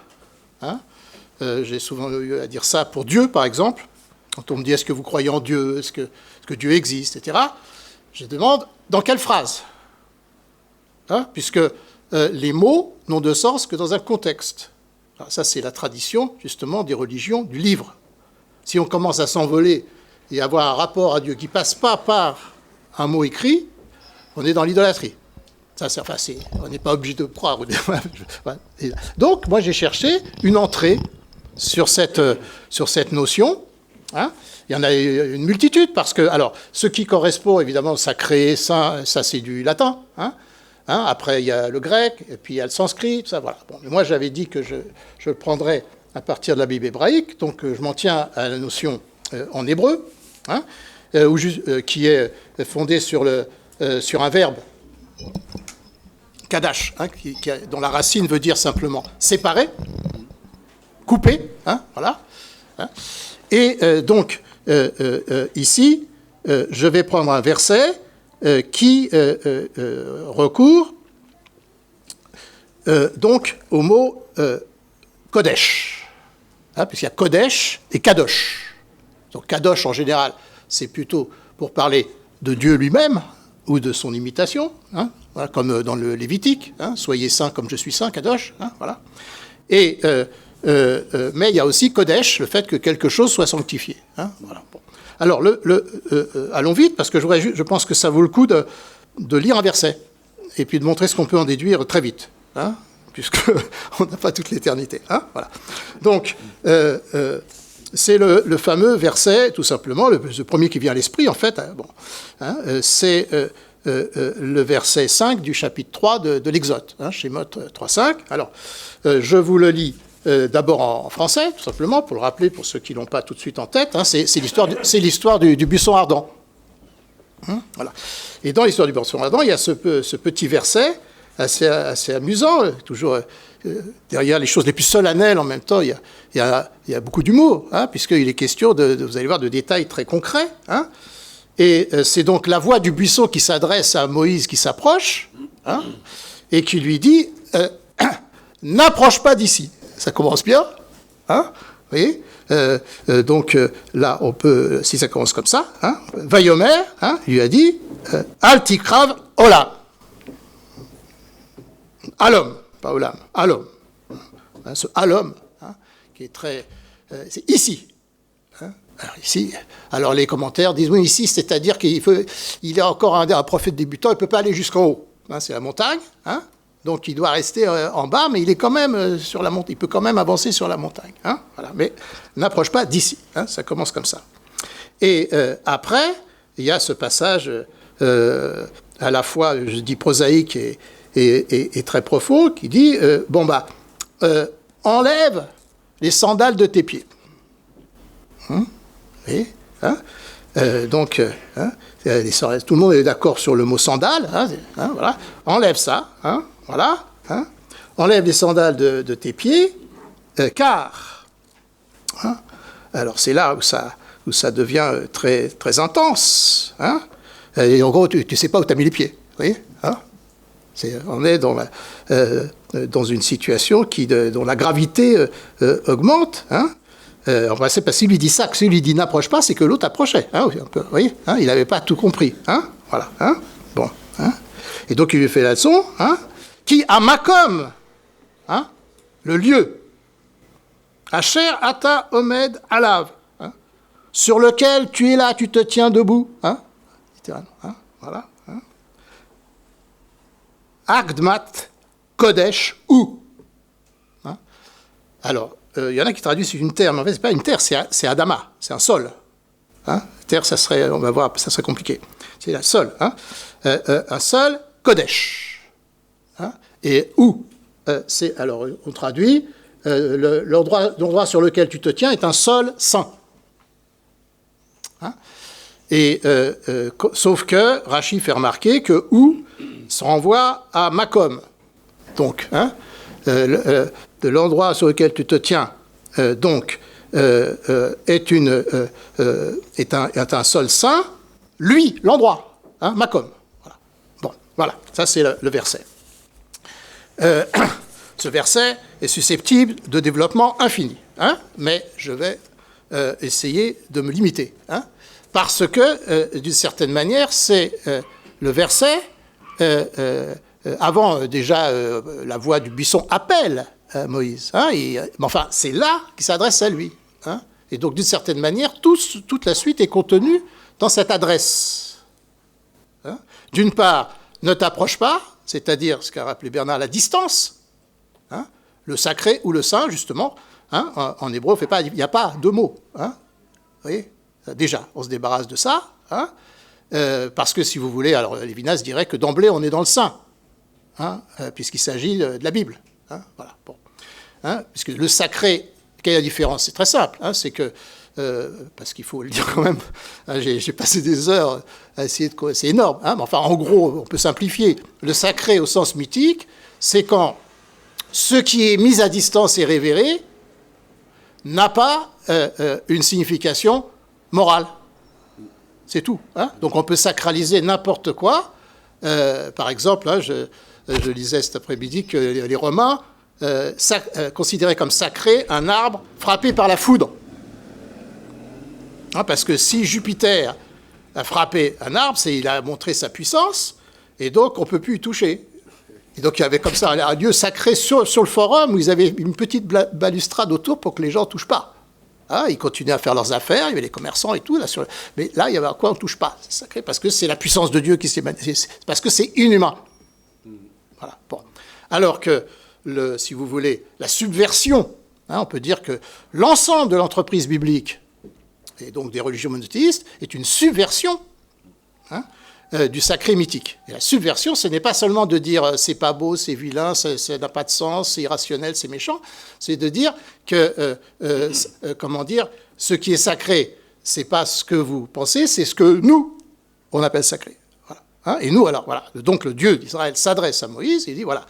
S3: j'ai souvent eu à dire ça pour Dieu, par exemple, quand on me dit « est-ce que vous croyez en Dieu ? Est-ce que Dieu existe ?» etc. Je demande « dans quelle phrase ?» Puisque les mots n'ont de sens que dans un contexte. Alors, ça, c'est la tradition, justement, des religions du livre. Si on commence à s'envoler et avoir un rapport à Dieu qui ne passe pas par un mot écrit, on est dans l'idolâtrie. On n'est pas obligé de croire. Donc, moi, j'ai cherché une entrée sur cette notion. Il y en a une multitude, parce que, alors, ce qui correspond, évidemment, sacré, saint, ça, c'est du latin. Après, il y a le grec, et puis il y a le sanskrit, tout ça, voilà. Bon, mais moi, j'avais dit que je le prendrais à partir de la Bible hébraïque, donc je m'en tiens à la notion en hébreu, qui est fondée sur un verbe, kadash, dont la racine veut dire simplement séparer, couper, voilà. Et donc, ici, je vais prendre un verset qui recourt donc au mot Kodesh. Puisqu'il y a Kodesh et Kadosh. Donc Kadosh, en général, c'est plutôt pour parler de Dieu lui-même ou de son imitation, voilà, comme dans le Lévitique, soyez saints comme je suis saint, Kadosh, voilà. Et, mais il y a aussi Kodesh, le fait que quelque chose soit sanctifié. Voilà. Bon. Alors, allons vite, parce que je pense que ça vaut le coup de lire un verset, et puis de montrer ce qu'on peut en déduire très vite. Puisqu'on n'a pas toute l'éternité. Voilà. Donc, c'est le fameux verset, tout simplement, le premier qui vient à l'esprit, en fait. C'est le verset 5 du chapitre 3 de l'Exode, Shemot 3.5. Alors, je vous le lis d'abord en français, tout simplement, pour le rappeler pour ceux qui ne l'ont pas tout de suite en tête. C'est l'histoire du buisson ardent. Voilà. Et dans l'histoire du buisson ardent, il y a ce petit verset, assez amusant, toujours derrière les choses les plus solennelles en même temps, il y a beaucoup d'humour, puisqu'il est question, vous allez voir, de détails très concrets. Et c'est donc la voix du buisson qui s'adresse à Moïse qui s'approche, et qui lui dit « N'approche pas d'ici ». Ça commence bien, vous voyez. Donc là, on peut, si ça commence comme ça, Vayomer, lui a dit « Al tikrav olam ». Alom, pas olam, alom. Ce alom, qui est très... c'est ici. Alors, ici. Alors les commentaires disent, oui, ici, c'est-à-dire qu'il est encore un prophète débutant, il ne peut pas aller jusqu'en haut. C'est la montagne, donc il doit rester en bas, mais il est quand même sur la montagne, il peut quand même avancer sur la montagne. Voilà. Mais n'approche pas d'ici. Ça commence comme ça. Et après, il y a ce passage à la fois, je dis prosaïque et très profond, qui dit enlève les sandales de tes pieds. Donc, tout le monde est d'accord sur le mot sandale. Voilà. Enlève ça. Voilà. Enlève les sandales de tes pieds car. Alors c'est là où ça devient très, très intense. Et en gros, tu ne sais pas où tu as mis les pieds. Vous voyez, on est dans une situation dont la gravité augmente. C'est parce qu'il lui dit ça, que s'il lui dit n'approche pas, c'est que l'autre approchait. Vous voyez, il n'avait pas tout compris. Voilà. Bon. Et donc il lui fait la leçon, qui à Makom, le lieu, Asher Ata Omed Alav, sur lequel tu es là, tu te tiens debout, voilà. Agdmat Kodesh ou. Alors, il y en a qui traduisent une terre, mais en fait, ce n'est pas une terre, c'est Adama, c'est un sol. Terre, ça serait, on va voir, ça serait compliqué. C'est un sol. Un sol, Kodesh. Et où alors, on traduit, l'endroit sur lequel tu te tiens est un sol saint. Sauf que Rachi fait remarquer que où se renvoie à Makom. Donc, de l'endroit sur lequel tu te tiens, est un sol saint, lui, l'endroit, Makom. Voilà. Bon, voilà, ça c'est le verset. Ce verset est susceptible de développement infini, mais je vais essayer de me limiter, parce que, d'une certaine manière, c'est le verset, avant déjà la voix du buisson appelle Moïse, mais enfin, c'est là qu'il s'adresse à lui. Et donc, d'une certaine manière, toute la suite est contenue dans cette adresse. D'une part, ne t'approche pas, c'est-à-dire ce qu'a rappelé Bernard, la distance, le sacré ou le saint, justement, en hébreu, il n'y a pas deux mots. Vous voyez, déjà, on se débarrasse de ça, parce que si vous voulez, alors Lévinas dirait que d'emblée, on est dans le saint, puisqu'il s'agit de la Bible. Voilà, bon. Puisque le sacré, quelle est la différence? C'est très simple, c'est que, parce qu'il faut le dire quand même, j'ai passé des heures à essayer de... C'est énorme, mais enfin, en gros, on peut simplifier. Le sacré au sens mythique, c'est quand ce qui est mis à distance et révéré n'a pas une signification morale. C'est tout. Donc on peut sacraliser n'importe quoi. Par exemple, je lisais cet après-midi que les Romains considéraient comme sacré un arbre frappé par la foudre. Parce que si Jupiter a frappé un arbre, il a montré sa puissance, et donc on ne peut plus y toucher. Et donc il y avait comme ça un lieu sacré sur le forum où ils avaient une petite balustrade autour pour que les gens ne touchent pas. Ils continuaient à faire leurs affaires, il y avait les commerçants et tout. Mais là, il y avait à quoi on ne touche pas. C'est sacré parce que c'est la puissance de Dieu qui s'est manifestée, parce que c'est inhumain. Voilà. Bon. Alors que, si vous voulez, la subversion, on peut dire que l'ensemble de l'entreprise biblique, et donc des religions monothéistes, est une subversion du sacré mythique. Et la subversion, ce n'est pas seulement de dire c'est pas beau, c'est vilain, ça n'a pas de sens, c'est irrationnel, c'est méchant, c'est de dire que, ce qui est sacré, c'est pas ce que vous pensez, c'est ce que nous, on appelle sacré. Voilà. Et nous, alors, voilà. Donc le Dieu d'Israël s'adresse à Moïse, et il dit, voilà,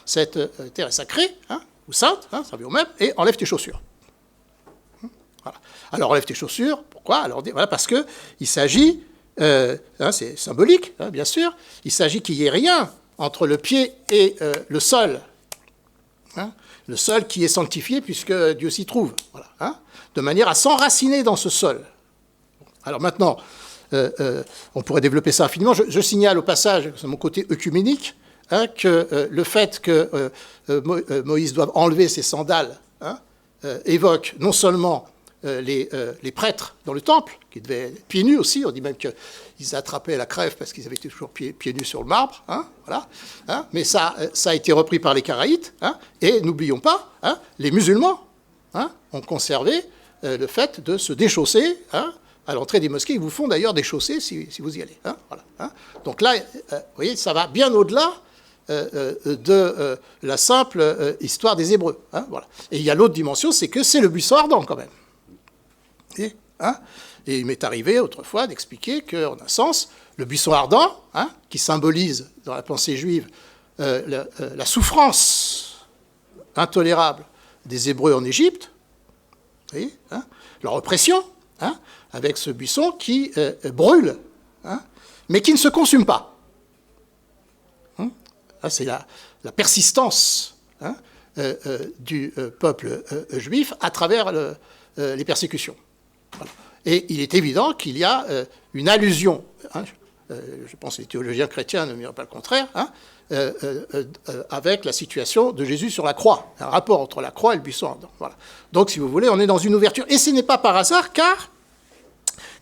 S3: cette terre est sacrée, ou sainte, ça revient au même, et enlève tes chaussures. Voilà. Alors enlève tes chaussures, pourquoi? Alors, voilà, parce qu'il s'agit... c'est symbolique, bien sûr. Il s'agit qu'il n'y ait rien entre le pied et le sol. Le sol qui est sanctifié puisque Dieu s'y trouve. Voilà, de manière à s'enraciner dans ce sol. Alors maintenant, on pourrait développer ça infiniment. Je signale au passage, c'est mon côté œcuménique, que le fait que Moïse doive enlever ses sandales évoque non seulement les prêtres dans le temple, qui devaient être pieds nus aussi, on dit même qu'ils attrapaient la crève parce qu'ils avaient été toujours pieds nus sur le marbre, voilà, mais ça a été repris par les Karaïtes, et n'oublions pas, les musulmans ont conservé le fait de se déchausser à l'entrée des mosquées. Ils vous font d'ailleurs déchausser si vous y allez. Voilà, Donc là, vous voyez, ça va bien au-delà de la simple histoire des Hébreux. Voilà. Et il y a l'autre dimension, c'est que c'est le buisson ardent quand même. Et il m'est arrivé autrefois d'expliquer qu'en un sens, le buisson ardent, qui symbolise dans la pensée juive la souffrance intolérable des Hébreux en Égypte, vous voyez, leur oppression, avec ce buisson qui brûle, mais qui ne se consume pas. C'est la persistance du peuple juif à travers les persécutions. Voilà. Et il est évident qu'il y a une allusion, je pense que les théologiens chrétiens ne me diront pas le contraire, avec la situation de Jésus sur la croix, un rapport entre la croix et le buisson ardent. Voilà. Donc, si vous voulez, on est dans une ouverture. Et ce n'est pas par hasard, car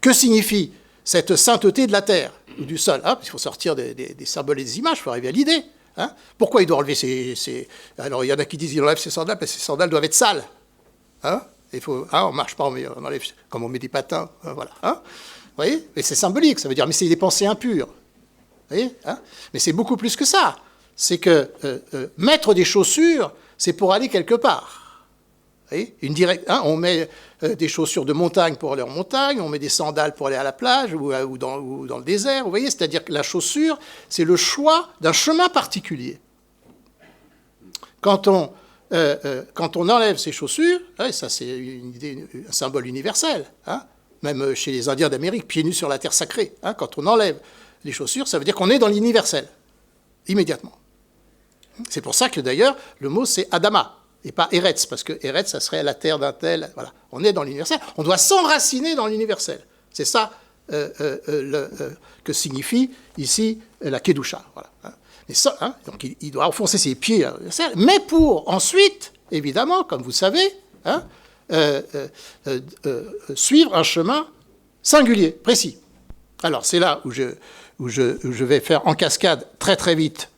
S3: que signifie cette sainteté de la terre ou du sol? Il faut sortir des symboles et des images, il faut arriver à l'idée. Pourquoi il doit enlever ses... Alors, il y en a qui disent qu'il enlève ses sandales, parce que ses sandales doivent être sales. Il faut, on ne marche pas, on enlève, comme on met des patins. Voilà. Vous voyez? Mais c'est symbolique, ça veut dire, mais c'est des pensées impures. Vous voyez, mais c'est beaucoup plus que ça. C'est que mettre des chaussures, c'est pour aller quelque part. Vous voyez, on met des chaussures de montagne pour aller en montagne, on met des sandales pour aller à la plage ou dans le désert. Vous voyez, c'est-à-dire que la chaussure, c'est le choix d'un chemin particulier. Quand on enlève ses chaussures, ça c'est un symbole universel, même chez les Indiens d'Amérique, pieds nus sur la terre sacrée. Quand on enlève les chaussures, ça veut dire qu'on est dans l'universel, immédiatement. C'est pour ça que d'ailleurs, le mot c'est Adama, et pas Eretz, parce que Eretz, ça serait la terre d'un tel. Voilà. On est dans l'universel, on doit s'enraciner dans l'universel. C'est ça que signifie ici la Kedusha. Voilà. Et ça, donc il doit enfoncer ses pieds à l'universel, mais pour ensuite, évidemment, comme vous savez, suivre un chemin singulier, précis. Alors c'est là où je vais faire en cascade très très vite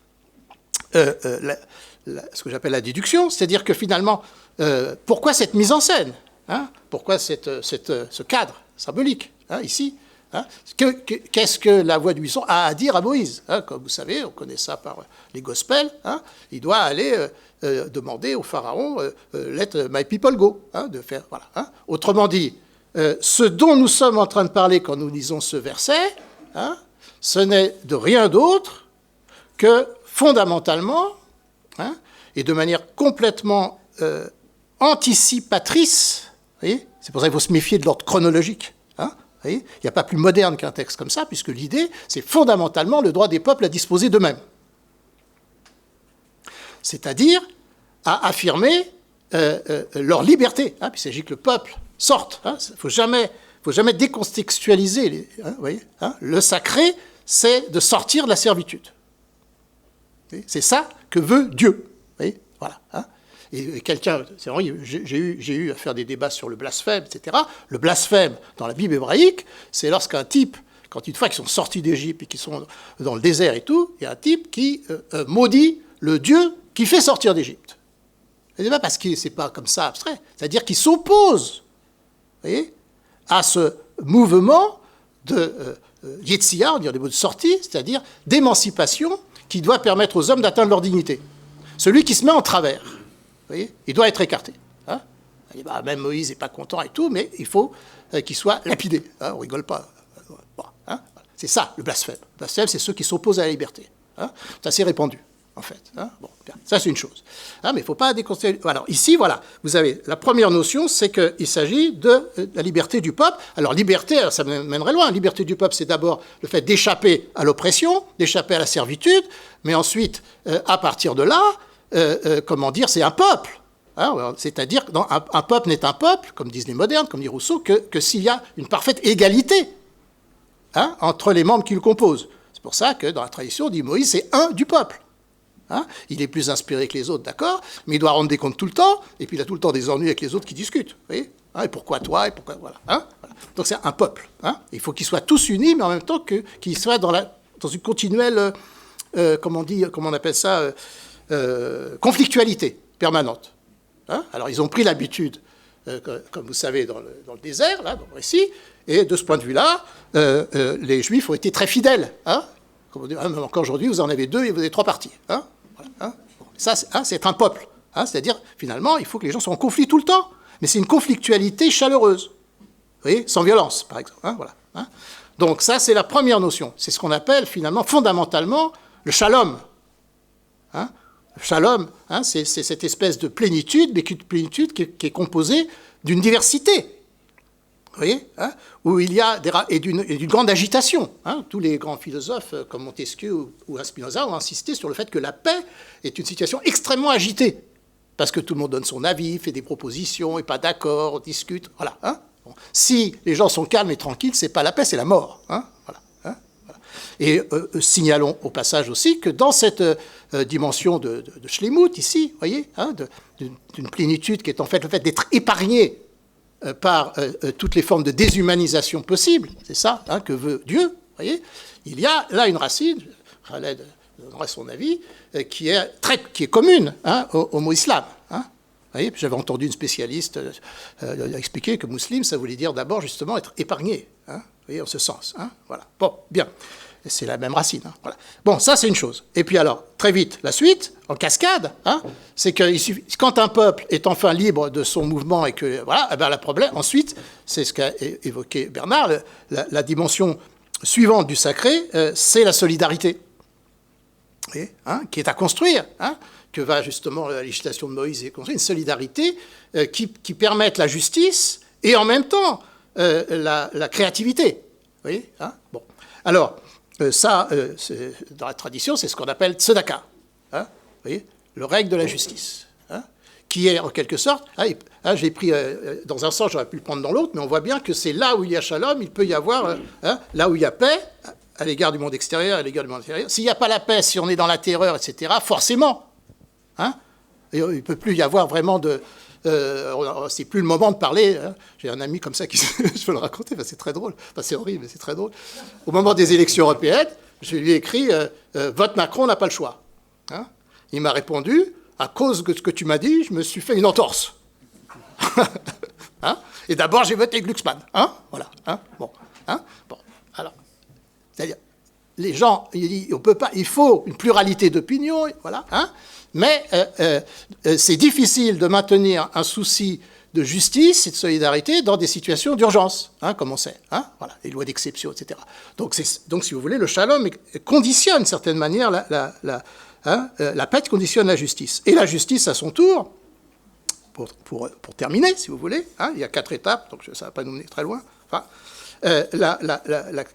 S3: ce que j'appelle la déduction, c'est-à-dire que finalement, pourquoi cette mise en scène, pourquoi ce cadre symbolique, ici, qu'est-ce que la voix du buisson a à dire à Moïse? Comme vous savez, on connaît ça par les Gospels, il doit aller demander au Pharaon « Let my people go », de faire, voilà. Autrement dit, ce dont nous sommes en train de parler quand nous lisons ce verset, ce n'est de rien d'autre que fondamentalement, et de manière complètement anticipatrice, c'est pour ça qu'il faut se méfier de l'ordre chronologique. Il n'y a pas plus moderne qu'un texte comme ça, puisque l'idée, c'est fondamentalement le droit des peuples à disposer d'eux-mêmes. C'est-à-dire à affirmer leur liberté. Il s'agit que le peuple sorte. Il ne faut jamais décontextualiser. Le sacré, c'est de sortir de la servitude. C'est ça que veut Dieu. Voilà. Et quelqu'un, c'est vrai, j'ai eu à faire des débats sur le blasphème, etc. Le blasphème dans la Bible hébraïque, c'est lorsqu'un type, quand une fois qu'ils sont sortis d'Égypte et qu'ils sont dans le désert et tout, il y a un type qui maudit le Dieu qui fait sortir d'Égypte. C'est pas parce que c'est pas comme ça abstrait, c'est-à-dire qu'il s'oppose, à ce mouvement de Yetziya, on dirait des mots de sortie, c'est-à-dire d'émancipation qui doit permettre aux hommes d'atteindre leur dignité. Celui qui se met en travers, il doit être écarté. Même Moïse n'est pas content et tout, mais il faut qu'il soit lapidé. On ne rigole pas. C'est ça, le blasphème. Le blasphème, c'est ceux qui s'opposent à la liberté. C'est assez répandu, en fait. Bien. Ça, c'est une chose. Mais il ne faut pas déconstruire. Alors, ici, voilà, vous avez la première notion, c'est qu'il s'agit de la liberté du peuple. Alors, liberté, ça mènerait loin. Liberté du peuple, c'est d'abord le fait d'échapper à l'oppression, d'échapper à la servitude, mais ensuite, à partir de là, c'est un peuple. C'est-à-dire qu'un peuple n'est un peuple, comme disent les modernes, comme dit Rousseau, que s'il y a une parfaite égalité entre les membres qui le composent. C'est pour ça que dans la tradition, on dit Moïse, c'est un du peuple. Il est plus inspiré que les autres, d'accord, mais il doit rendre des comptes tout le temps, et puis il a tout le temps des ennuis avec les autres qui discutent. Vous voyez, et pourquoi toi, et pourquoi... Voilà. Donc c'est un peuple. Il faut qu'ils soient tous unis, mais en même temps qu'ils soient dans une continuelle, comment on appelle ça, conflictualité permanente. Alors ils ont pris l'habitude, comme vous savez, dans le désert, là, dans le récit, et de ce point de vue-là, les Juifs ont été très fidèles. Comme on dit, même encore aujourd'hui, vous en avez 2 et vous avez 3 partis. Ça, c'est un peuple. C'est-à-dire, finalement, il faut que les gens soient en conflit tout le temps. Mais c'est une conflictualité chaleureuse. Vous voyez, sans violence, par exemple. Donc ça, c'est la première notion. C'est ce qu'on appelle, finalement, fondamentalement, le shalom. Shalom, c'est cette espèce de plénitude, mais une plénitude qui est composée d'une diversité. Vous voyez, où il y a d'une grande agitation. Tous les grands philosophes comme Montesquieu ou Spinoza ont insisté sur le fait que la paix est une situation extrêmement agitée, parce que tout le monde donne son avis, fait des propositions, n'est pas d'accord, discute. Voilà. Bon. Si les gens sont calmes et tranquilles, c'est pas la paix, c'est la mort. Voilà. Et signalons au passage aussi que dans cette dimension de Shlemut, ici, vous voyez, d'une plénitude qui est en fait le fait d'être épargné par toutes les formes de déshumanisation possibles, c'est ça que veut Dieu, vous voyez, il y a là une racine, Khaled donnerait son avis, qui est commune au mot islam. J'avais entendu une spécialiste expliquer que musulman, ça voulait dire d'abord justement être épargné, vous voyez, en ce sens. Voilà. Bon, bien. C'est la même racine. Voilà. Bon, ça c'est une chose. Et puis alors, très vite, la suite, en cascade, c'est que quand un peuple est enfin libre de son mouvement et que, voilà, eh ben, le problème, ensuite, c'est ce qu'a évoqué Bernard, la dimension suivante du sacré, c'est la solidarité, et, qui est à construire, que va justement la législation de Moïse construire, une solidarité qui permette la justice et en même temps la créativité. Vous voyez, bon. Alors, ça, dans la tradition, c'est ce qu'on appelle tzedaka, vous voyez, le règle de la justice, qui est en quelque sorte, j'ai pris dans un sens, j'aurais pu le prendre dans l'autre, mais on voit bien que c'est là où il y a shalom, il peut y avoir, là où il y a paix, à l'égard du monde extérieur, à l'égard du monde intérieur. S'il n'y a pas la paix, si on est dans la terreur, etc., forcément, il ne peut plus y avoir vraiment de... c'est plus le moment de parler. J'ai un ami comme ça qui, je peux le raconter, c'est très drôle. Enfin, c'est horrible, mais c'est très drôle. Au moment des élections européennes, je lui ai écrit vote Macron, on n'a pas le choix. Il m'a répondu à cause de ce que tu m'as dit, je me suis fait une entorse. Et d'abord, j'ai voté Glucksmann. Voilà. Bon. Alors, c'est-à-dire, les gens, on peut pas, il faut une pluralité d'opinions, voilà. Mais c'est difficile de maintenir un souci de justice et de solidarité dans des situations d'urgence, comme on sait. Voilà, les lois d'exception, etc. Donc, si vous voulez, le shalom conditionne, d'une certaine manière, la paix conditionne la justice. Et la justice, à son tour, pour terminer, si vous voulez, il y a 4 étapes, donc ça ne va pas nous mener très loin.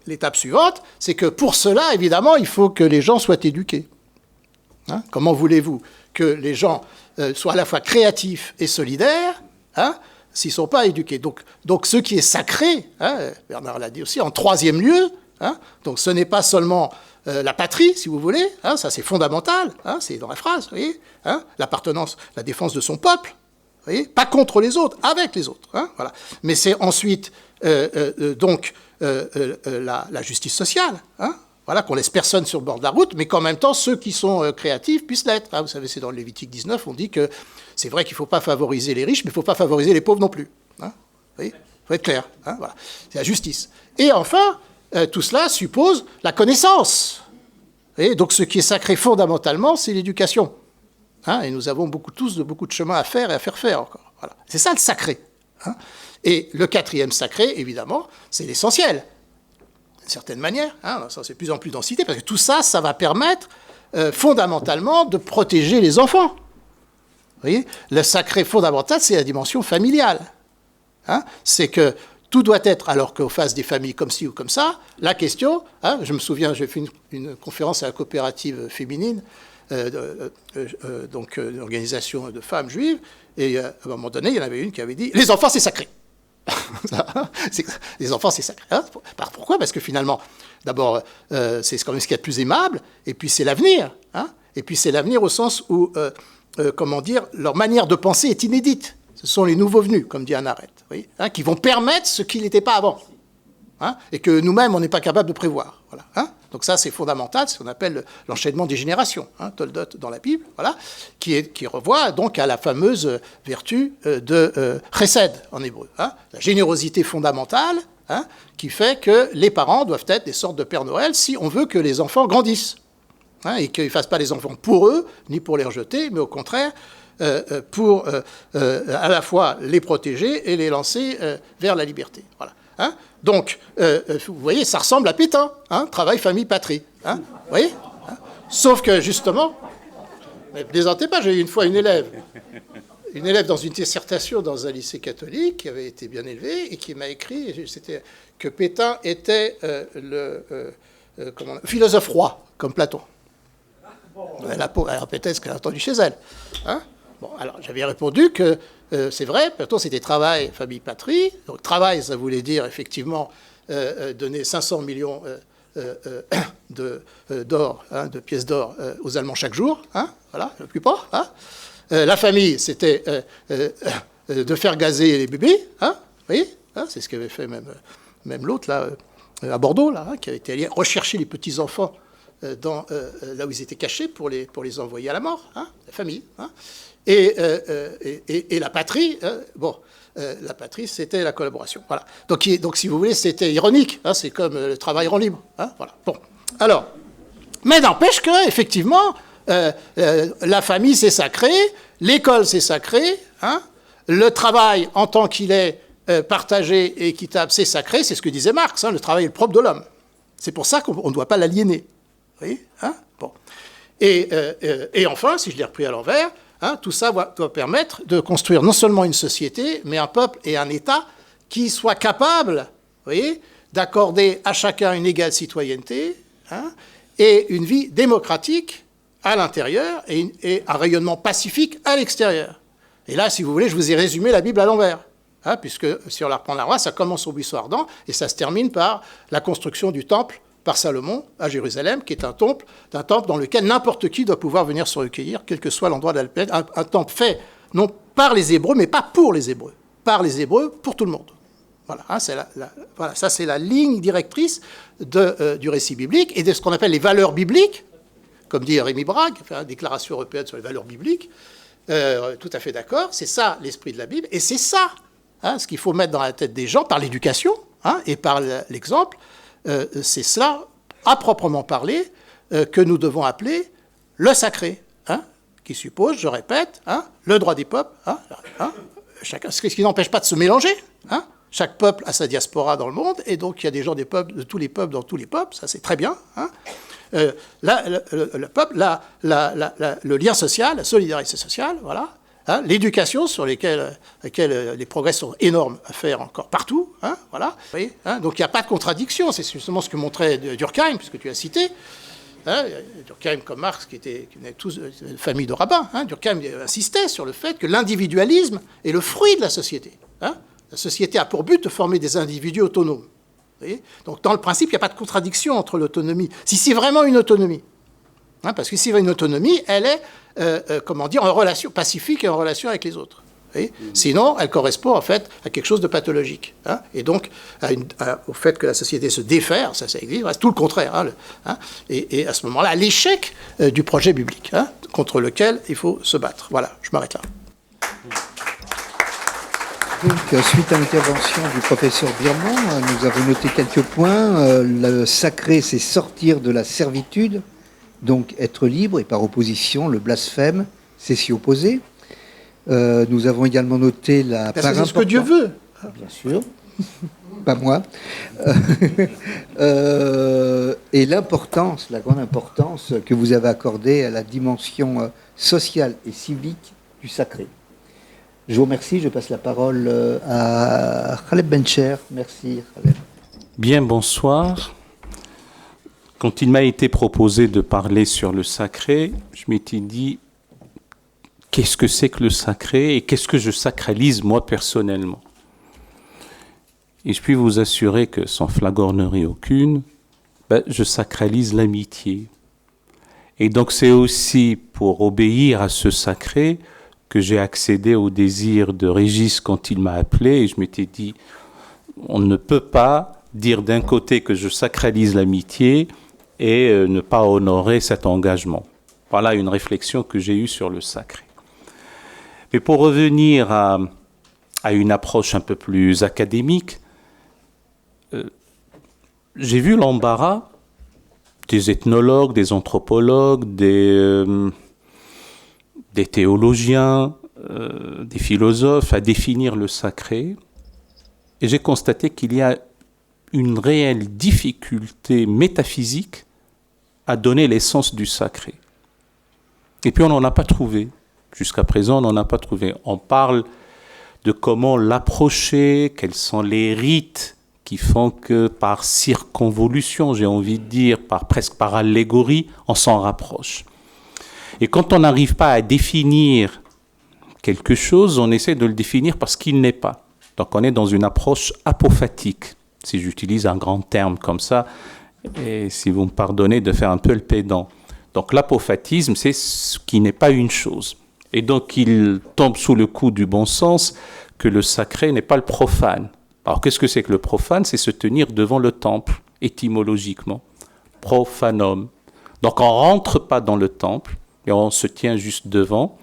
S3: L'étape suivante, c'est que pour cela, évidemment, il faut que les gens soient éduqués. Comment voulez-vous que les gens soient à la fois créatifs et solidaires s'ils ne sont pas éduqués? Donc ce qui est sacré, Bernard l'a dit aussi, en 3e lieu, donc ce n'est pas seulement la patrie, si vous voulez, ça c'est fondamental, c'est dans la phrase, vous voyez, l'appartenance, la défense de son peuple, vous voyez, pas contre les autres, avec les autres, voilà. Mais c'est ensuite donc la justice sociale, voilà, qu'on laisse personne sur le bord de la route, mais qu'en même temps, ceux qui sont créatifs puissent l'être. Vous savez, c'est dans le Lévitique 19, on dit que c'est vrai qu'il ne faut pas favoriser les riches, mais il ne faut pas favoriser les pauvres non plus. Vous voyez, il faut être clair. Voilà. C'est la justice. Et enfin, tout cela suppose la connaissance. Et donc, ce qui est sacré fondamentalement, c'est l'éducation. Et nous avons tous beaucoup de chemin à faire et à faire encore. Voilà. C'est ça le sacré. Et le 4e sacré, évidemment, c'est l'essentiel. D'une certaine manière, ça c'est de plus en plus densité, parce que tout ça, ça va permettre fondamentalement de protéger les enfants. Vous voyez, le sacré fondamental, c'est la dimension familiale. C'est que tout doit être, alors qu'on fasse des familles comme ci ou comme ça, la question, je me souviens, j'ai fait une conférence à la coopérative féminine, donc une organisation de femmes juives, et à un moment donné, il y en avait une qui avait dit « Les enfants, c'est sacré !» Les enfants, c'est sacré. Pourquoi? Parce que finalement, d'abord, c'est quand même ce qu'il y a de plus aimable, et puis c'est l'avenir. Et puis c'est l'avenir au sens où, comment dire, leur manière de penser est inédite. Ce sont les nouveaux venus, comme dit Anna Arendt, qui vont permettre ce qui n'était pas avant. Et que nous-mêmes, on n'est pas capable de prévoir. Voilà. Donc ça, c'est fondamental, c'est ce qu'on appelle l'enchaînement des générations, Toldot dans la Bible, voilà, qui revoit donc à la fameuse vertu de chesed en hébreu, la générosité fondamentale, qui fait que les parents doivent être des sortes de Père Noël si on veut que les enfants grandissent, et qu'ils ne fassent pas les enfants pour eux, ni pour les rejeter, mais au contraire, pour à la fois les protéger et les lancer vers la liberté. Voilà. Donc, vous voyez, ça ressemble à Pétain, travail, famille, patrie. Vous voyez, sauf que, justement, Mais plaisantez pas, j'ai eu une fois une élève dans une dissertation dans un lycée catholique qui avait été bien élevée et qui m'a écrit que Pétain était le philosophe roi, comme Platon. Alors Pétain, ce qu'elle a entendu chez elle. Hein, bon, alors j'avais répondu que c'est vrai, Platon c'était travail, famille, patrie. Donc travail, ça voulait dire effectivement donner 500 millions d'or, hein, de pièces d'or aux Allemands chaque jour, hein, voilà, le plus pauvre. Hein. La famille, c'était de faire gazer les bébés, hein, vous voyez, hein, c'est ce qu'avait fait même l'autre, là, à Bordeaux, là, hein, qui avait été allé rechercher les petits-enfants là où ils étaient cachés pour les envoyer à la mort, hein, la famille. Hein. Et la patrie, la patrie, c'était la collaboration. Voilà. Donc, si vous voulez, c'était ironique. Hein, c'est comme le travail rend libre. Hein, voilà. Bon. Alors, mais n'empêche que, effectivement, la famille, c'est sacré, l'école, c'est sacré, hein, le travail, en tant qu'il est partagé et équitable, c'est sacré, c'est ce que disait Marx, hein, le travail est le propre de l'homme. C'est pour ça qu'on ne doit pas l'aliéner. Vous voyez, hein, bon. Et enfin, si je l'ai repris à l'envers, hein, tout ça doit permettre de construire non seulement une société, mais un peuple et un État qui soient capables, vous voyez, d'accorder à chacun une égale citoyenneté, hein, et une vie démocratique à l'intérieur et un rayonnement pacifique à l'extérieur. Et là, si vous voulez, je vous ai résumé la Bible à l'envers. Hein, puisque si on la reprend la roi, ça commence au buisson ardent et ça se termine par la construction du temple par Salomon à Jérusalem, qui est un temple dans lequel n'importe qui doit pouvoir venir se recueillir, quel que soit l'endroit de la planète. Un temple fait non par les Hébreux, mais pas pour les Hébreux. Par les Hébreux, pour tout le monde. Voilà, hein, voilà, ça c'est la ligne directrice du récit biblique et de ce qu'on appelle les valeurs bibliques, comme dit Rémi Brague, enfin, Déclaration européenne sur les valeurs bibliques. Tout à fait d'accord, c'est ça l'esprit de la Bible, et c'est ça, hein, ce qu'il faut mettre dans la tête des gens par l'éducation, hein, et par l'exemple. C'est cela, à proprement parler, que nous devons appeler le sacré, hein, qui suppose, je répète, hein, le droit des peuples, hein, ce qui n'empêche pas de se mélanger. Hein, chaque peuple a sa diaspora dans le monde, et donc il y a des gens de tous les peuples dans tous les peuples, ça c'est très bien. Hein. Le peuple, le lien social, la solidarité sociale, voilà. Hein, l'éducation sur laquelle les progrès sont énormes à faire encore partout, hein, voilà. Vous voyez, hein, donc il n'y a pas de contradiction, c'est justement ce que montrait Durkheim, puisque tu as cité. Hein, Durkheim comme Marx, qui venait tous de famille de rabbins, hein, Durkheim insistait sur le fait que l'individualisme est le fruit de la société. Hein. La société a pour but de former des individus autonomes. Vous voyez, donc dans le principe, il n'y a pas de contradiction entre l'autonomie, si c'est vraiment une autonomie. Hein, parce que si c'est une autonomie, elle est en relation pacifique et en relation avec les autres. Sinon, elle correspond en fait à quelque chose de pathologique. Hein, et donc au fait que la société se défaire, ça existe, c'est tout le contraire. Hein, et à ce moment-là, l'échec du projet biblique, hein, contre lequel il faut se battre. Voilà, je m'arrête là.
S1: Donc, suite à l'intervention du professeur Birmont, nous avons noté quelques points. Le sacré, c'est sortir de la servitude. Donc être libre, et par opposition, le blasphème, c'est s'y opposer. Nous avons également noté la part importante...
S3: C'est ce que Dieu veut.
S1: Bien sûr, pas moi. Et l'importance, la grande importance que vous avez accordée à la dimension sociale et civique du sacré. Je vous remercie, je passe la parole à Khaled Bencher. Merci, Khaled.
S4: Bien, bonsoir. Quand il m'a été proposé de parler sur le sacré, je m'étais dit, qu'est-ce que c'est que le sacré et qu'est-ce que je sacralise moi personnellement? Et je puis vous assurer que sans flagornerie aucune, je sacralise l'amitié. Et donc c'est aussi pour obéir à ce sacré que j'ai accédé au désir de Régis quand il m'a appelé, et je m'étais dit, on ne peut pas dire d'un côté que je sacralise l'amitié et ne pas honorer cet engagement. Voilà une réflexion que j'ai eue sur le sacré. Mais pour revenir à une approche un peu plus académique, j'ai vu l'embarras des ethnologues, des anthropologues, des théologiens, des philosophes à définir le sacré. Et j'ai constaté qu'il y a une réelle difficulté métaphysique à donner l'essence du sacré. Et puis on n'en a pas trouvé. Jusqu'à présent, on n'en a pas trouvé. On parle de comment l'approcher, quels sont les rites qui font que par circonvolution, j'ai envie de dire, presque par allégorie, on s'en rapproche. Et quand on n'arrive pas à définir quelque chose, on essaie de le définir parce qu'il n'est pas. Donc on est dans une approche apophatique, si j'utilise un grand terme comme ça, et si vous me pardonnez de faire un peu le pédant. Donc l'apophatisme, c'est ce qui n'est pas une chose. Et donc il tombe sous le coup du bon sens que le sacré n'est pas le profane. Alors qu'est-ce que c'est que le profane? C'est se tenir devant le temple, étymologiquement. Profanum. Donc on ne rentre pas dans le temple, et on se tient juste devant.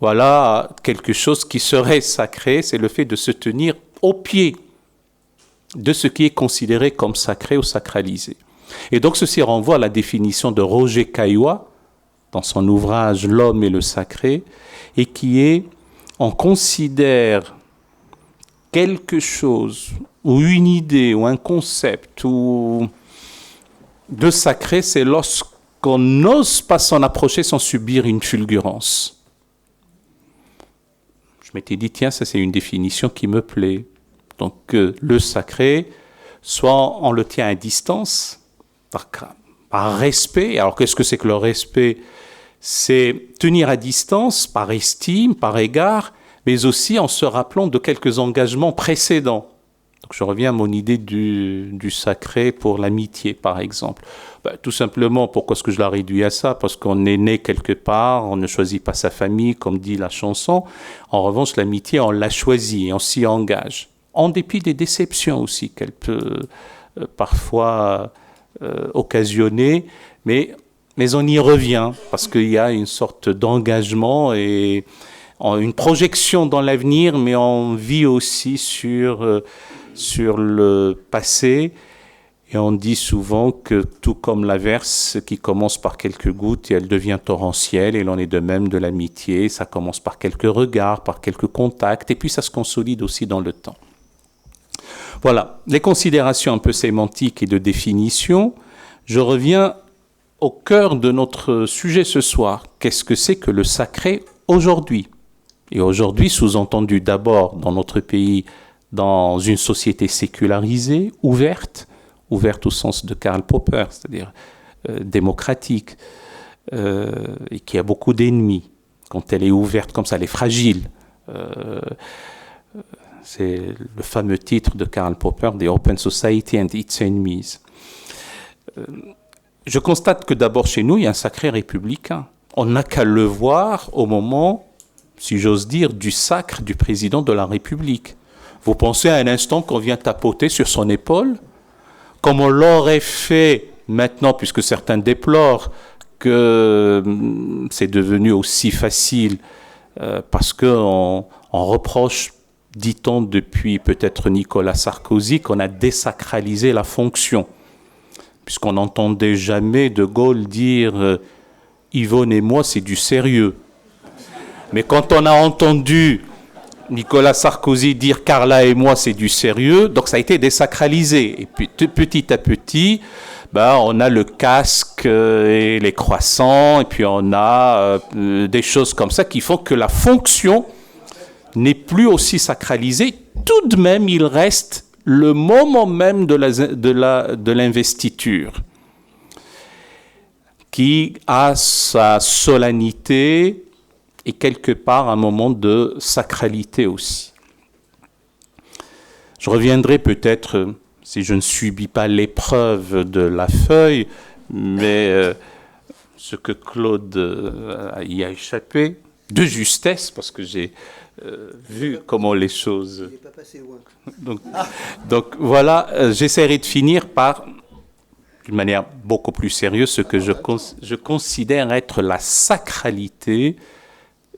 S4: Voilà quelque chose qui serait sacré, c'est le fait de se tenir au pied de ce qui est considéré comme sacré ou sacralisé. Et donc ceci renvoie à la définition de Roger Caillois dans son ouvrage « L'homme et le sacré », et qui est « on considère quelque chose ou une idée ou un concept ou de sacré, c'est lorsqu'on n'ose pas s'en approcher sans subir une fulgurance. » Je m'étais dit, tiens, ça c'est une définition qui me plaît. Donc le sacré, soit on le tient à distance, par respect. Alors qu'est-ce que c'est que le respect? C'est tenir à distance, par estime, par égard, mais aussi en se rappelant de quelques engagements précédents. Donc je reviens à mon idée du sacré pour l'amitié, par exemple. Tout simplement, pourquoi est-ce que je la réduis à ça? Parce qu'on est né quelque part, on ne choisit pas sa famille, comme dit la chanson. En revanche, l'amitié, on l'a choisie et on s'y engage. En dépit des déceptions aussi qu'elle peut parfois occasionner, mais on y revient, parce qu'il y a une sorte d'engagement et une projection dans l'avenir, mais on vit aussi sur le passé. Et on dit souvent que tout comme l'averse qui commence par quelques gouttes et elle devient torrentielle, et l'on est de même de l'amitié, ça commence par quelques regards, par quelques contacts, et puis ça se consolide aussi dans le temps. Voilà, les considérations un peu sémantiques et de définition. Je reviens au cœur de notre sujet ce soir. Qu'est-ce que c'est que le sacré aujourd'hui? Et aujourd'hui, sous-entendu d'abord dans notre pays, dans une société sécularisée, ouverte au sens de Karl Popper, c'est-à-dire démocratique, et qui a beaucoup d'ennemis. Quand elle est ouverte comme ça, elle est fragile. C'est le fameux titre de Karl Popper, The Open Society and Its Enemies. Je constate que d'abord chez nous, il y a un sacré républicain. On n'a qu'à le voir au moment, si j'ose dire, du sacre du président de la République. Vous pensez à un instant qu'on vient tapoter sur son épaule, comme on l'aurait fait maintenant, puisque certains déplorent que c'est devenu aussi facile, parce qu'on reproche, dit-on depuis peut-être Nicolas Sarkozy, qu'on a désacralisé la fonction, puisqu'on n'entendait jamais De Gaulle dire « Yvonne et moi, c'est du sérieux ». Mais quand on a entendu Nicolas Sarkozy dire « Carla et moi, c'est du sérieux », donc ça a été désacralisé. Et puis petit à petit, on a le casque et les croissants, et puis on a des choses comme ça qui font que la fonction n'est plus aussi sacralisée. Tout de même, il reste le moment même de l'investiture, qui a sa solennité et quelque part un moment de sacralité aussi. Je reviendrai peut-être, si je ne subis pas l'épreuve de la feuille, mais ce que Claude y a échappé, de justesse, parce que j'ai vu comment les choses... Il n'est pas passé loin. Donc voilà, j'essaierai de finir par, d'une manière beaucoup plus sérieuse, ce que je considère être la sacralité,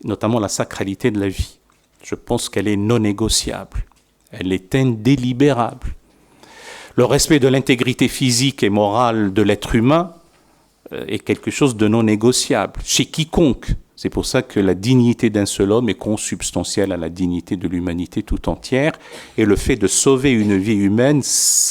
S4: notamment la sacralité de la vie. Je pense qu'elle est non négociable. Elle est indélibérable. Le respect de l'intégrité physique et morale de l'être humain est quelque chose de non négociable, chez quiconque. C'est pour ça que la dignité d'un seul homme est consubstantielle à la dignité de l'humanité tout entière. Et le fait de sauver une vie humaine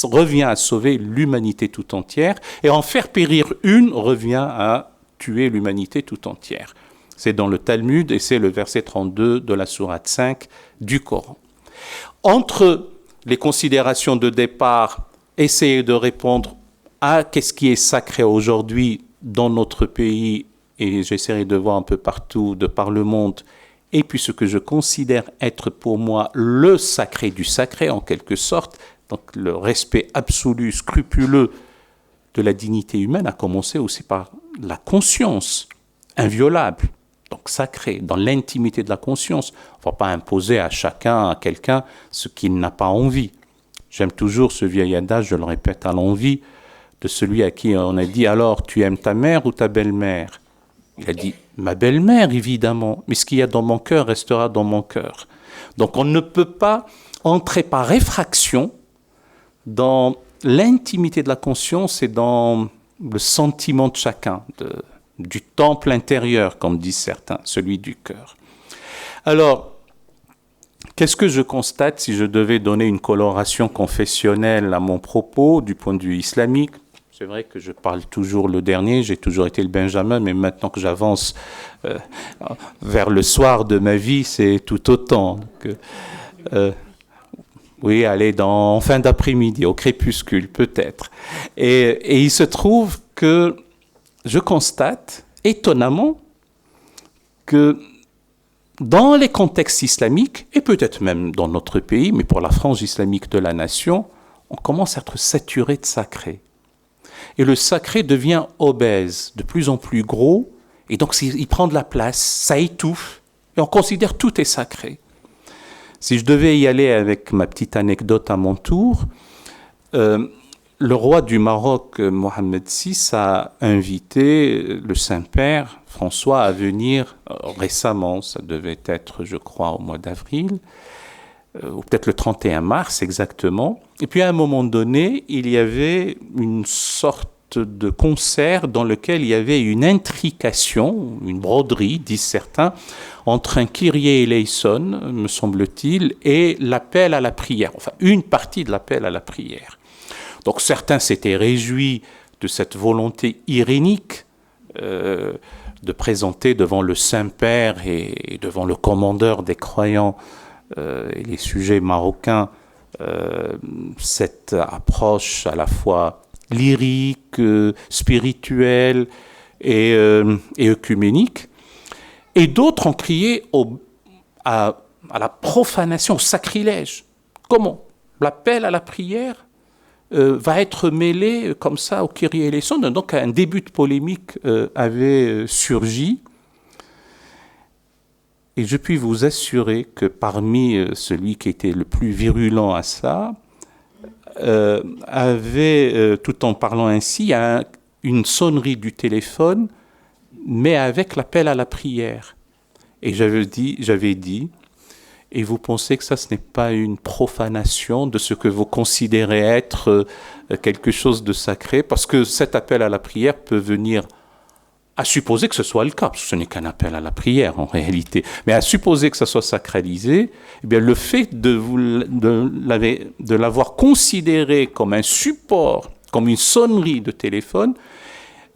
S4: revient à sauver l'humanité tout entière. Et en faire périr une revient à tuer l'humanité tout entière. C'est dans le Talmud et c'est le verset 32 de la sourate 5 du Coran. Entre les considérations de départ, essayer de répondre à qu'est-ce qui est sacré aujourd'hui dans notre pays, et j'essaierai de voir un peu partout, de par le monde, et puis ce que je considère être pour moi le sacré du sacré, en quelque sorte, donc le respect absolu, scrupuleux de la dignité humaine, a commencé aussi par la conscience inviolable, donc sacrée, dans l'intimité de la conscience. On ne va pas imposer à chacun, à quelqu'un, ce qu'il n'a pas envie. J'aime toujours ce vieil adage, je le répète à l'envi, de celui à qui on a dit « Alors, tu aimes ta mère ou ta belle-mère ?» Il a dit « Ma belle-mère, évidemment, mais ce qu'il y a dans mon cœur restera dans mon cœur. » Donc on ne peut pas entrer par effraction dans l'intimité de la conscience et dans le sentiment de chacun, du temple intérieur, comme disent certains, celui du cœur. Alors, qu'est-ce que je constate si je devais donner une coloration confessionnelle à mon propos du point de vue islamique? C'est vrai que je parle toujours le dernier, j'ai toujours été le Benjamin, mais maintenant que j'avance vers le soir de ma vie, c'est tout autant. Oui, aller en fin d'après-midi, au crépuscule peut-être. Et il se trouve que je constate, étonnamment, que dans les contextes islamiques, et peut-être même dans notre pays, mais pour la frange islamique de la nation, on commence à être saturé de sacré. Et le sacré devient obèse, de plus en plus gros, et donc il prend de la place, ça étouffe, et on considère tout est sacré. Si je devais y aller avec ma petite anecdote à mon tour, le roi du Maroc, Mohamed VI, a invité le Saint-Père, François, à venir récemment, ça devait être, je crois, au mois d'avril, ou peut-être le 31 mars exactement. Et puis à un moment donné, il y avait une sorte de concert dans lequel il y avait une intrication, une broderie, disent certains, entre un Kyrie eleison, me semble-t-il, et l'appel à la prière, enfin une partie de l'appel à la prière. Donc certains s'étaient réjouis de cette volonté irénique de présenter devant le Saint-Père et devant le commandeur des croyants et les sujets marocains cette approche à la fois lyrique, spirituelle et œcuménique. Et d'autres ont crié à la profanation, au sacrilège. Comment? L'appel à la prière va être mêlé comme ça au Kyrie eleison. Donc un début de polémique avait surgi. Et je puis vous assurer que parmi celui qui était le plus virulent à ça, avait, tout en parlant ainsi, une sonnerie du téléphone, mais avec l'appel à la prière. Et j'avais dit, et vous pensez que ça, ce n'est pas une profanation de ce que vous considérez être quelque chose de sacré, parce que cet appel à la prière peut venir à supposer que ce soit le cas, parce que ce n'est qu'un appel à la prière en réalité, mais à supposer que ça soit sacralisé, eh bien le fait de l'avoir considéré comme un support, comme une sonnerie de téléphone,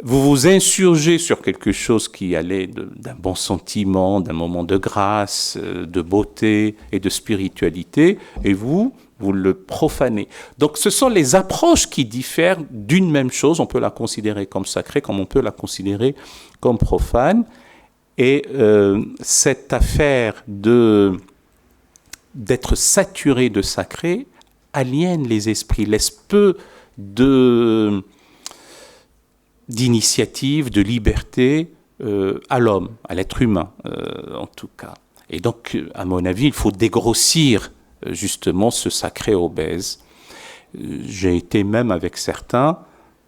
S4: vous vous insurgez sur quelque chose qui allait d'un bon sentiment, d'un moment de grâce, de beauté et de spiritualité, et vous le profanez. Donc ce sont les approches qui diffèrent d'une même chose. On peut la considérer comme sacrée, comme on peut la considérer comme profane. Et cette affaire d'être saturé de sacré aliène les esprits, laisse peu d'initiative, de liberté à l'homme, à l'être humain en tout cas. Et donc, à mon avis, il faut dégrossir justement ce sacré obèse. J'ai été même avec certains,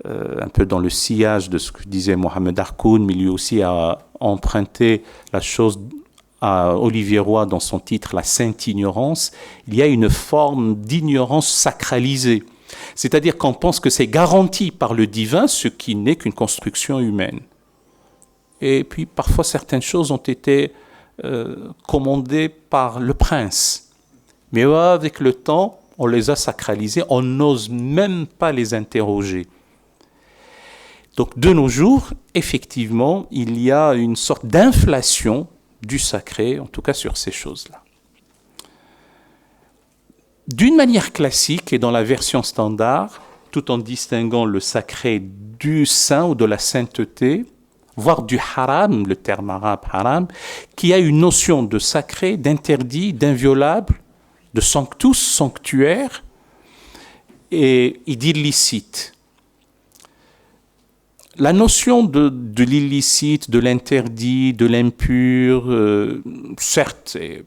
S4: un peu dans le sillage de ce que disait Mohamed Harkoun, mais lui aussi a emprunté la chose à Olivier Roy dans son titre « La Sainte Ignorance ». Il y a une forme d'ignorance sacralisée. C'est-à-dire qu'on pense que c'est garanti par le divin, ce qui n'est qu'une construction humaine. Et puis parfois certaines choses ont été commandées par le prince. Mais avec le temps, on les a sacralisées, on n'ose même pas les interroger. Donc de nos jours, effectivement, il y a une sorte d'inflation du sacré, en tout cas sur ces choses-là. D'une manière classique et dans la version standard, tout en distinguant le sacré du saint ou de la sainteté, voire du haram, le terme arabe haram, qui a une notion de sacré, d'interdit, d'inviolable, de sanctus, sanctuaire, et d'illicite. La notion de l'illicite, de l'interdit, de l'impur, certes, est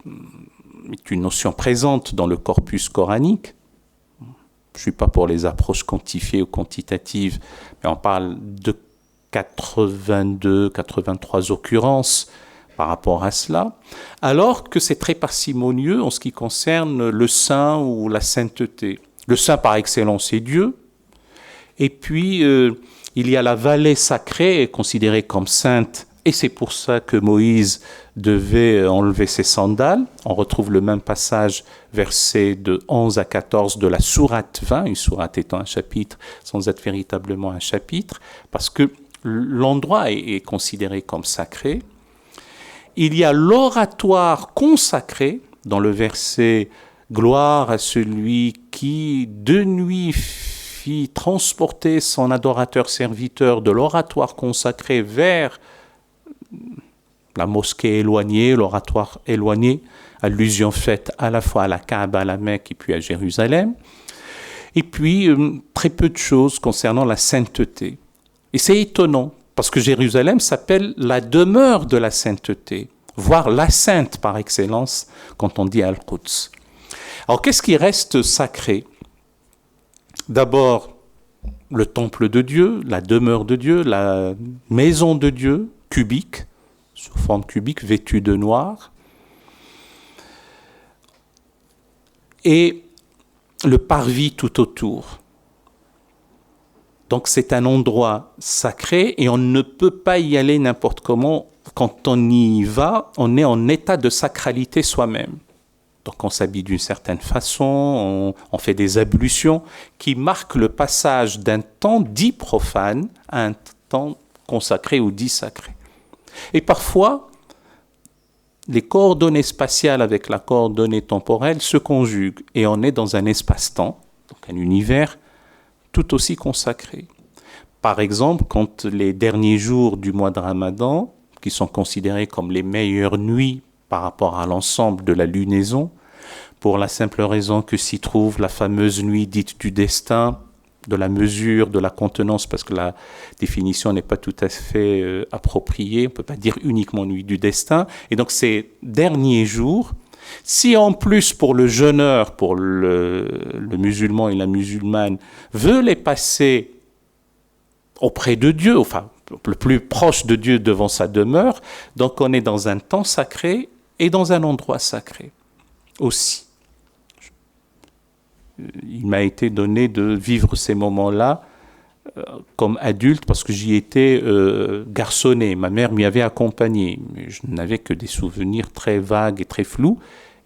S4: une notion présente dans le corpus coranique. Je ne suis pas pour les approches quantifiées ou quantitatives, mais on parle de 82, 83 occurrences par rapport à cela, alors que c'est très parcimonieux en ce qui concerne le saint ou la sainteté. Le saint par excellence est Dieu, et puis il y a la vallée sacrée considérée comme sainte, et c'est pour ça que Moïse devait enlever ses sandales. On retrouve le même passage, versets de 11 à 14 de la sourate 20, une sourate étant un chapitre sans être véritablement un chapitre, parce que l'endroit est considéré comme sacré. Il y a l'oratoire consacré dans le verset « Gloire à celui qui de nuit fit transporter son adorateur serviteur de l'oratoire consacré vers la mosquée éloignée, l'oratoire éloigné, allusion faite à la fois à la Kaaba, à la Mecque et puis à Jérusalem. Et puis, très peu de choses concernant la sainteté. Et c'est étonnant, parce que Jérusalem s'appelle la demeure de la sainteté, voire la sainte par excellence, quand on dit Al-Quds. Alors, qu'est-ce qui reste sacré ? D'abord, le temple de Dieu, la demeure de Dieu, la maison de Dieu, cubique, sous forme cubique, vêtue de noir. Et le parvis tout autour. Donc c'est un endroit sacré et on ne peut pas y aller n'importe comment. Quand on y va, on est en état de sacralité soi-même. Donc on s'habille d'une certaine façon, on fait des ablutions qui marquent le passage d'un temps dit profane à un temps consacré ou dit sacré. Et parfois, les coordonnées spatiales avec la coordonnée temporelle se conjuguent et on est dans un espace-temps, donc un univers tout aussi consacré. Par exemple, quand les derniers jours du mois de Ramadan, qui sont considérés comme les meilleures nuits par rapport à l'ensemble de la lunaison, pour la simple raison que s'y trouve la fameuse nuit dite du destin, de la mesure, de la contenance, parce que la définition n'est pas tout à fait appropriée, on ne peut pas dire uniquement nuit du destin, et donc ces derniers jours, si en plus pour le jeûneur, pour le musulman et la musulmane, veut les passer auprès de Dieu, enfin le plus proche de Dieu devant sa demeure, donc on est dans un temps sacré et dans un endroit sacré aussi. Il m'a été donné de vivre ces moments-là comme adulte parce que j'y étais garçonné. Ma mère m'y avait accompagné, mais je n'avais que des souvenirs très vagues et très flous.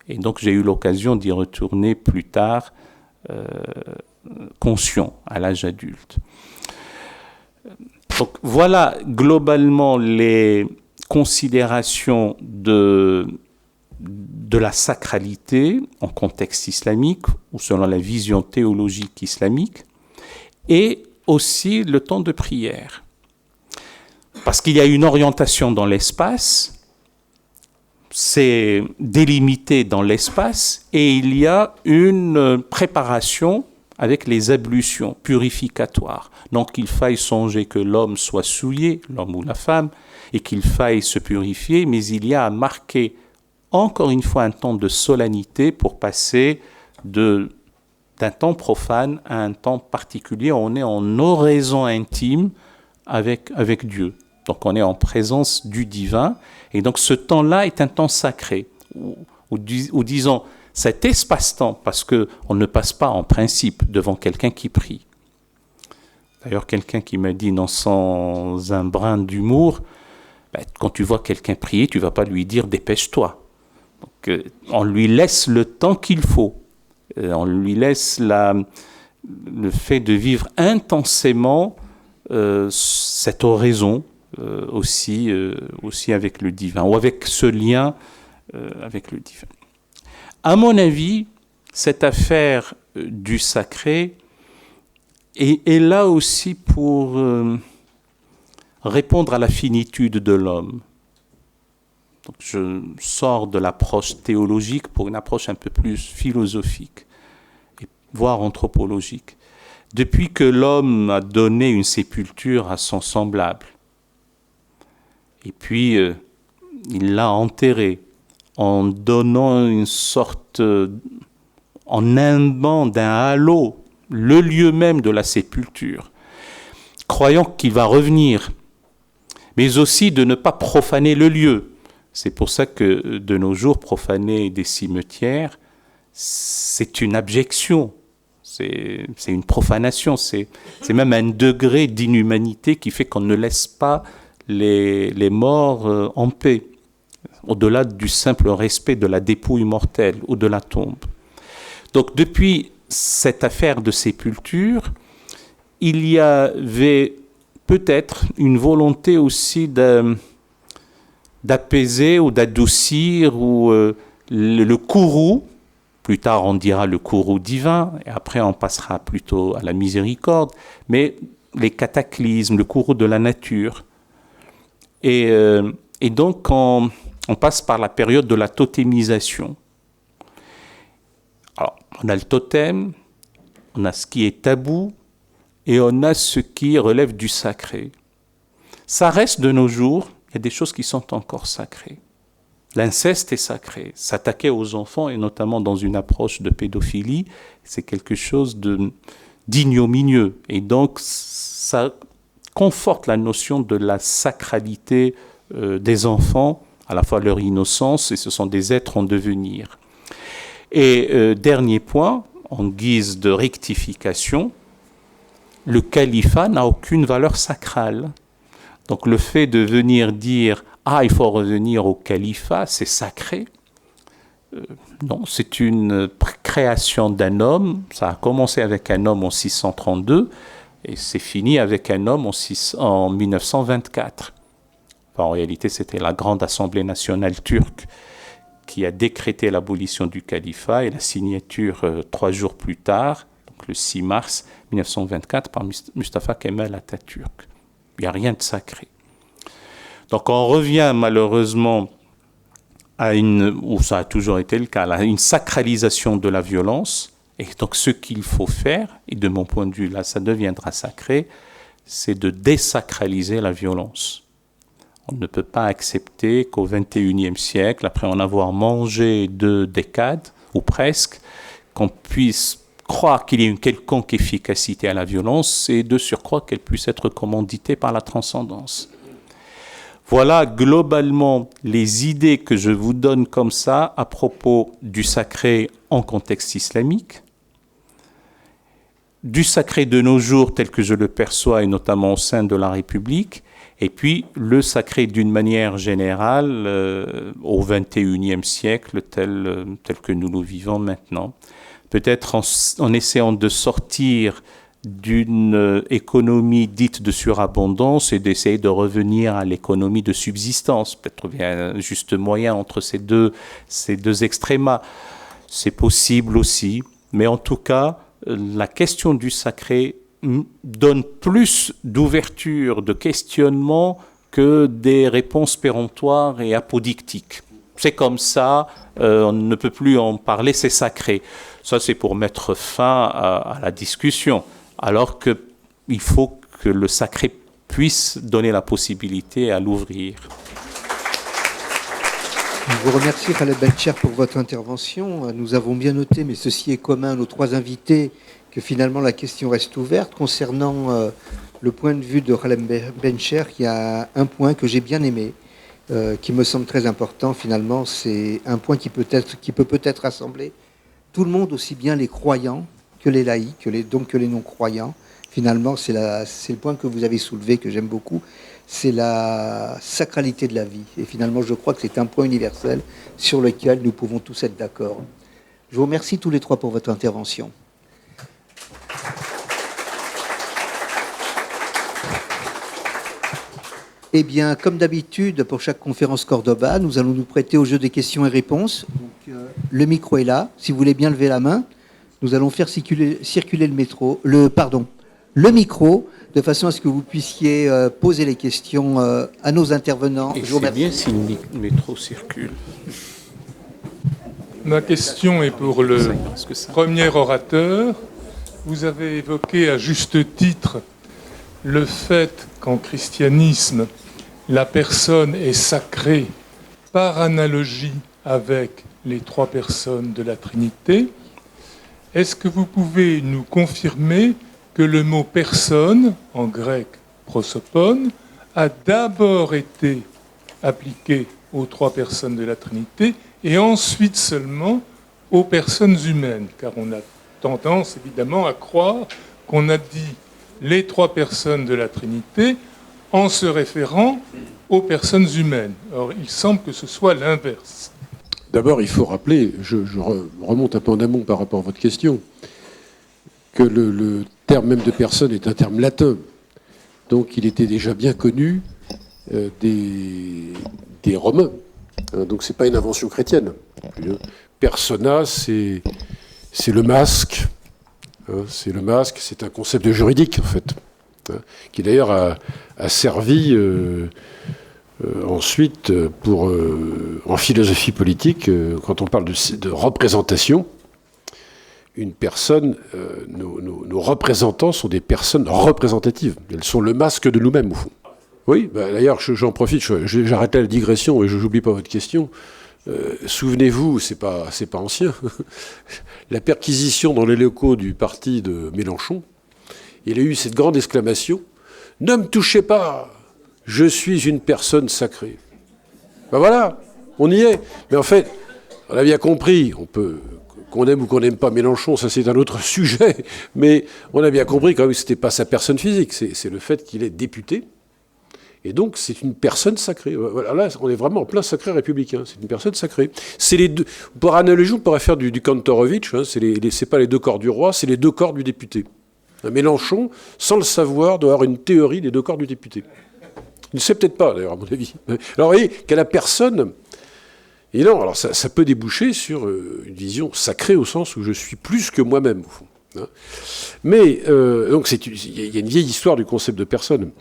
S4: Et donc j'ai eu l'occasion d'y retourner plus tard, conscient, à l'âge adulte. Donc voilà globalement les considérations de la sacralité en contexte islamique ou selon la vision théologique islamique, et aussi le temps de prière. Parce qu'il y a une orientation dans l'espace, c'est délimité dans l'espace, et il y a une préparation avec les ablutions purificatoires. Donc il faille songer que l'homme soit souillé, l'homme ou la femme, et qu'il faille se purifier, mais il y a à marquer encore une fois un temps de solennité pour passer d'un temps profane à un temps particulier. On est en oraison intime avec Dieu. Donc on est en présence du divin. Et donc ce temps-là est un temps sacré. Ou disons, cet espace-temps, parce qu'on ne passe pas en principe devant quelqu'un qui prie. D'ailleurs, quelqu'un qui m'a dit, non sans un brin d'humour, quand tu vois quelqu'un prier, tu ne vas pas lui dire « dépêche-toi ». Donc, on lui laisse le temps qu'il faut. On lui laisse le fait de vivre intensément cette oraison aussi avec le divin, ou avec ce lien avec le divin. À mon avis, cette affaire du sacré est là aussi pour répondre à la finitude de l'homme. Donc je sors de l'approche théologique pour une approche un peu plus philosophique, voire anthropologique. Depuis que l'homme a donné une sépulture à son semblable, et puis il l'a enterré en donnant une sorte, en imbant d'un halo le lieu même de la sépulture, croyant qu'il va revenir, mais aussi de ne pas profaner le lieu. C'est pour ça que de nos jours, profaner des cimetières, c'est une abjection, c'est une profanation, c'est même un degré d'inhumanité qui fait qu'on ne laisse pas les morts en paix, au-delà du simple respect de la dépouille mortelle ou de la tombe. Donc depuis cette affaire de sépulture, il y avait peut-être une volonté aussi d'apaiser ou d'adoucir le courroux, plus tard on dira le courroux divin, et après on passera plutôt à la miséricorde, mais les cataclysmes, le courroux de la nature. Et donc on passe par la période de la totémisation. Alors, on a le totem, on a ce qui est tabou, et on a ce qui relève du sacré. Ça reste de nos jours, il y a des choses qui sont encore sacrées. L'inceste est sacré. S'attaquer aux enfants, et notamment dans une approche de pédophilie, c'est quelque chose d'ignominieux. Et donc, ça conforte la notion de la sacralité des enfants, à la fois leur innocence, et ce sont des êtres en devenir. Et dernier point, en guise de rectification, le califat n'a aucune valeur sacrale. Donc le fait de venir dire « Ah, il faut revenir au califat, c'est sacré », non, c'est une création d'un homme. Ça a commencé avec un homme en 632 et c'est fini avec un homme en 1924. Enfin, en réalité, c'était la Grande Assemblée nationale turque qui a décrété l'abolition du califat et la signature 3 jours plus tard, donc le 6 mars 1924, par Mustafa Kemal Atatürk. Il n'y a rien de sacré. Donc on revient malheureusement à où ça a toujours été le cas, à une sacralisation de la violence. Et donc ce qu'il faut faire, et de mon point de vue là ça deviendra sacré, c'est de désacraliser la violence. On ne peut pas accepter qu'au XXIe siècle, après en avoir mangé 2 décades, ou presque, qu'on puisse croire qu'il y ait une quelconque efficacité à la violence et de surcroît qu'elle puisse être commanditée par la transcendance. Voilà globalement les idées que je vous donne comme ça à propos du sacré en contexte islamique, du sacré de nos jours tel que je le perçois et notamment au sein de la République, et puis le sacré d'une manière générale au XXIe siècle tel que nous le vivons maintenant. Peut-être en essayant de sortir d'une économie dite de surabondance et d'essayer de revenir à l'économie de subsistance. Peut-être trouver un juste moyen entre ces deux extrémas. C'est possible aussi, mais en tout cas, la question du sacré donne plus d'ouverture, de questionnement que des réponses péremptoires et apodictiques. C'est comme ça, on ne peut plus en parler, c'est sacré. Ça, c'est pour mettre fin à la discussion, alors qu'il faut que le sacré puisse donner la possibilité à l'ouvrir.
S1: Je vous remercie, Khaled Bencher, pour votre intervention. Nous avons bien noté, mais ceci est commun à nos 3 invités, que finalement la question reste ouverte. Concernant le point de vue de Khaled Bencher, il y a un point que j'ai bien aimé, qui me semble très important. Finalement, c'est un point qui peut peut-être rassembler tout le monde, aussi bien les croyants que les laïcs, que les non-croyants. Finalement, c'est le point que vous avez soulevé, que j'aime beaucoup, c'est la sacralité de la vie. Et finalement, je crois que c'est un point universel sur lequel nous pouvons tous être d'accord. Je vous remercie tous les 3 pour votre intervention. Eh bien, comme d'habitude, pour chaque conférence Cordoba, nous allons nous prêter au jeu des questions et réponses. Donc, le micro est là. Si vous voulez bien lever la main, nous allons faire circuler le micro, de façon à ce que vous puissiez poser les questions à nos intervenants.
S4: Et c'est bien si le métro circule.
S5: Ma question est pour le premier orateur. Vous avez évoqué à juste titre le fait qu'en christianisme, la personne est sacrée par analogie avec les trois personnes de la Trinité. Est-ce que vous pouvez nous confirmer que le mot personne, en grec prosopon, a d'abord été appliqué aux trois personnes de la Trinité et ensuite seulement aux personnes humaines? Car on a tendance évidemment à croire qu'on a dit les trois personnes de la Trinité en se référant aux personnes humaines. Or, il semble que ce soit l'inverse.
S2: D'abord, il faut rappeler, je remonte un peu en amont par rapport à votre question, que le terme même de personne est un terme latin. Donc, il était déjà bien connu des Romains. Donc, ce n'est pas une invention chrétienne. Persona, c'est le masque. C'est le masque, c'est un concept juridique, en fait, qui d'ailleurs a servi ensuite en philosophie politique, quand on parle de représentation, une personne, nos représentants sont des personnes représentatives. Elles sont le masque de nous-mêmes, au fond. Oui, d'ailleurs, j'en profite, j'arrête là la digression et je n'oublie pas votre question. Souvenez-vous, c'est pas ancien, la perquisition dans les locaux du parti de Mélenchon, il a eu cette grande exclamation « Ne me touchez pas, je suis une personne sacrée ». Ben voilà, on y est. Mais en fait, on a bien compris, qu'on aime ou qu'on n'aime pas Mélenchon, ça c'est un autre sujet, mais on a bien compris quand même que ce n'était pas sa personne physique, c'est le fait qu'il est député. Et donc, c'est une personne sacrée. Voilà, là, on est vraiment en plein sacré républicain. C'est une personne sacrée. C'est les deux. Pour analogie, on pourrait faire du Kantorowicz. Hein, c'est pas les deux corps du roi, c'est les deux corps du député. Mélenchon, sans le savoir, doit avoir une théorie des deux corps du député. Il ne sait peut-être pas, d'ailleurs, à mon avis. Alors, vous voyez, qu'à la personne... Et non, alors ça peut déboucher sur une vision sacrée au sens où je suis plus que moi-même, au fond. Hein. Mais, donc, il y a une vieille histoire du concept de personne.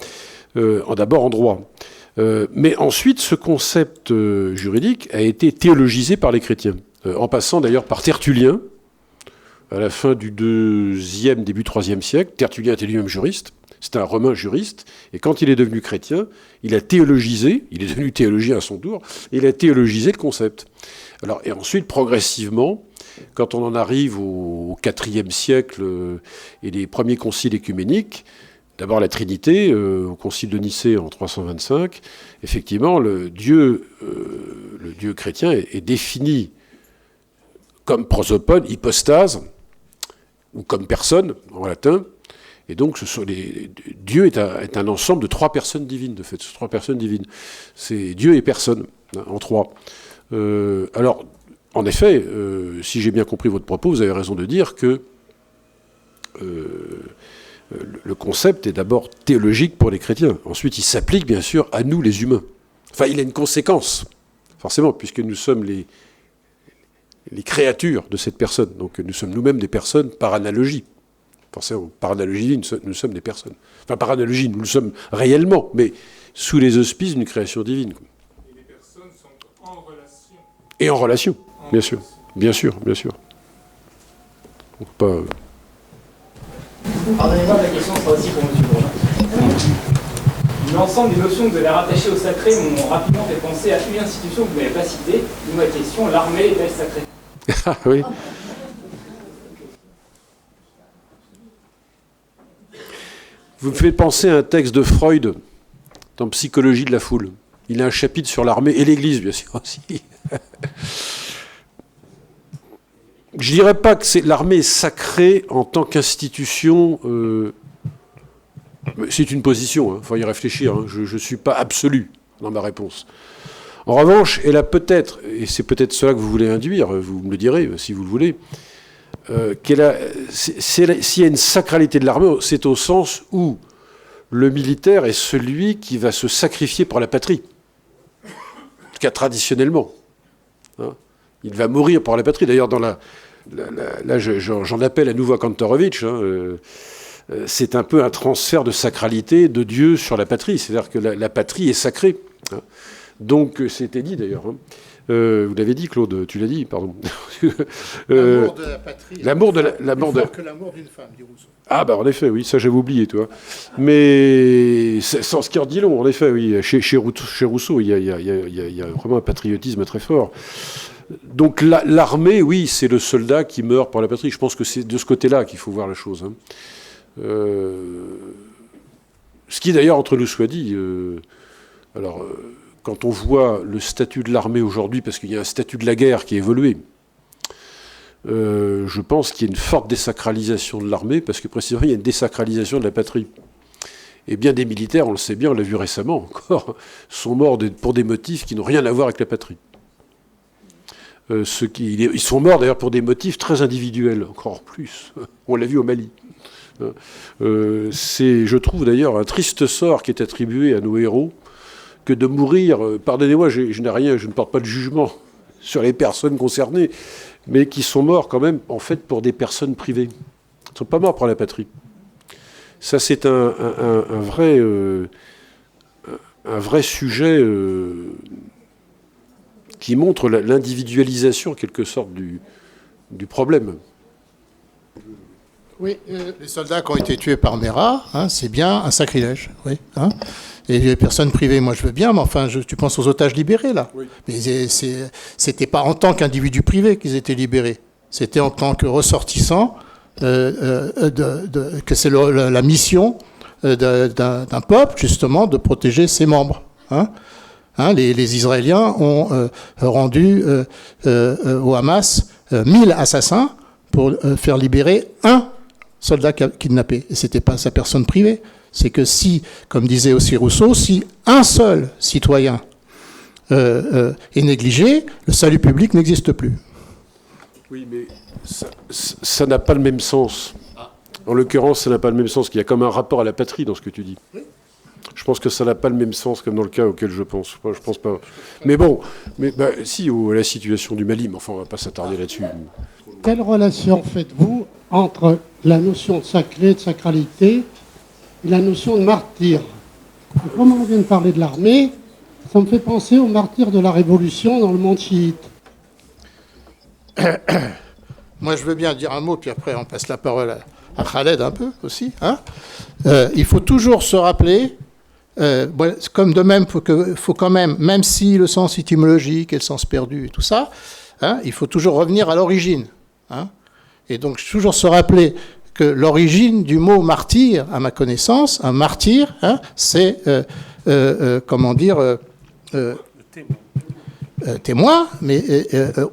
S2: D'abord en droit. Mais ensuite, ce concept juridique a été théologisé par les chrétiens, en passant d'ailleurs par Tertullien, à la fin du début 3e siècle. Tertullien était lui-même juriste, c'était un Romain juriste, et quand il est devenu chrétien, il a théologisé, il est devenu théologien à son tour, et il a théologisé le concept. Alors, et ensuite, progressivement, quand on en arrive au IVe siècle et les premiers conciles écuméniques, d'abord la Trinité, au concile de Nicée en 325, effectivement, le Dieu chrétien est défini comme prosopone, hypostase, ou comme personne, en latin. Et donc, Dieu est un ensemble de trois personnes divines, de fait, trois personnes divines. C'est Dieu et personne, hein, en trois. Alors, en effet, si j'ai bien compris votre propos, vous avez raison de dire que le concept est d'abord théologique pour les chrétiens. Ensuite, il s'applique, bien sûr, à nous, les humains. Enfin, il a une conséquence, forcément, puisque nous sommes les créatures de cette personne. Donc, nous sommes nous-mêmes des personnes par analogie. Forcément, par analogie, nous sommes des personnes. Enfin, par analogie, nous le sommes réellement, mais sous les auspices d'une création divine.
S5: Et les personnes sont en relation.
S2: Et en relation, bien sûr. Bien sûr, bien sûr. Donc, pas...
S6: Pardonnez-moi, la question sera aussi pour M. Bourgeat. L'ensemble des notions que vous avez rattachées au sacré m'ont rapidement fait penser à une institution que vous n'avez pas citée. D'où ma question, l'armée est-elle sacrée?
S2: Ah oui. Vous me faites penser à un texte de Freud dans Psychologie de la foule. Il a un chapitre sur l'armée et l'Église, bien sûr, aussi. Je ne dirais pas que l'armée est sacrée en tant qu'institution. C'est une position, il faut y réfléchir. Hein. Je ne suis pas absolu dans ma réponse. En revanche, elle a peut-être, et c'est peut-être cela que vous voulez induire, vous me le direz si vous le voulez, s'il y a une sacralité de l'armée, c'est au sens où le militaire est celui qui va se sacrifier pour la patrie. En tout cas, traditionnellement. Hein, il va mourir pour la patrie. D'ailleurs, là, j'en appelle à nouveau à Kantorowicz. C'est un peu un transfert de sacralité de Dieu sur la patrie. C'est-à-dire que la patrie est sacrée. Hein. Donc, c'était dit d'ailleurs. Hein. Vous l'avez dit, Claude, tu l'as dit, pardon.
S3: L'amour de la patrie.
S2: L'amour de
S3: que l'amour d'une femme, dit Rousseau.
S2: Ah, bah en effet, oui, ça j'avais oublié, toi. Mais sans ce qui en dit long, en effet, oui. Chez Rousseau, il y a vraiment un patriotisme très fort. Donc l'armée, oui, c'est le soldat qui meurt pour la patrie. Je pense que c'est de ce côté-là qu'il faut voir la chose. Hein. Ce qui, d'ailleurs, entre nous soit dit, quand on voit le statut de l'armée aujourd'hui, parce qu'il y a un statut de la guerre qui a évolué, je pense qu'il y a une forte désacralisation de l'armée, parce que précisément, il y a une désacralisation de la patrie. Et bien des militaires, on le sait bien, on l'a vu récemment encore, sont morts pour des motifs qui n'ont rien à voir avec la patrie. Ils sont morts d'ailleurs pour des motifs très individuels, encore plus. On l'a vu au Mali. C'est, je trouve d'ailleurs, un triste sort qui est attribué à nos héros, que de mourir, pardonnez-moi, je ne porte pas de jugement sur les personnes concernées, mais qui sont morts quand même, en fait, pour des personnes privées. Ils ne sont pas morts pour la patrie. Ça, c'est un vrai sujet qui montre l'individualisation, en quelque sorte, du problème.
S3: Oui, les soldats qui ont été tués par Mera, hein, c'est bien un sacrilège. Oui, hein. Et les personnes privées, moi je veux bien, mais enfin, tu penses aux otages libérés, là. Oui. Mais c'était pas en tant qu'individus privés qu'ils étaient libérés. C'était en tant que ressortissants, que c'est la mission d'un peuple, justement, de protéger ses membres. Hein. Hein, les Israéliens ont rendu au Hamas 1000 assassins pour faire libérer un soldat kidnappé. Et c'était pas sa personne privée. C'est que si, comme disait aussi Rousseau, si un seul citoyen est négligé, le salut public n'existe plus.
S2: Oui, mais ça n'a pas le même sens. En l'occurrence, ça n'a pas le même sens, qu'il y a comme un rapport à la patrie dans ce que tu dis. Oui. Je pense que ça n'a pas le même sens comme dans le cas auquel je pense. Je pense pas. Mais bon, si, à la situation du Mali, mais enfin, on ne va pas s'attarder là-dessus.
S7: Quelle relation faites-vous entre la notion de sacré, de sacralité, et la notion de martyr? Comme on vient de parler de l'armée, ça me fait penser aux martyrs de la Révolution dans le monde chiite.
S3: Moi, je veux bien dire un mot, puis après, on passe la parole à Khaled un peu aussi. Hein. Il faut toujours se rappeler, comme de même, faut quand même si le sens étymologique et le sens perdu et tout ça, hein, il faut toujours revenir à l'origine. Hein. Et donc, toujours se rappeler que l'origine du mot martyr, à ma connaissance, un martyr, hein, c'est, témoin, mais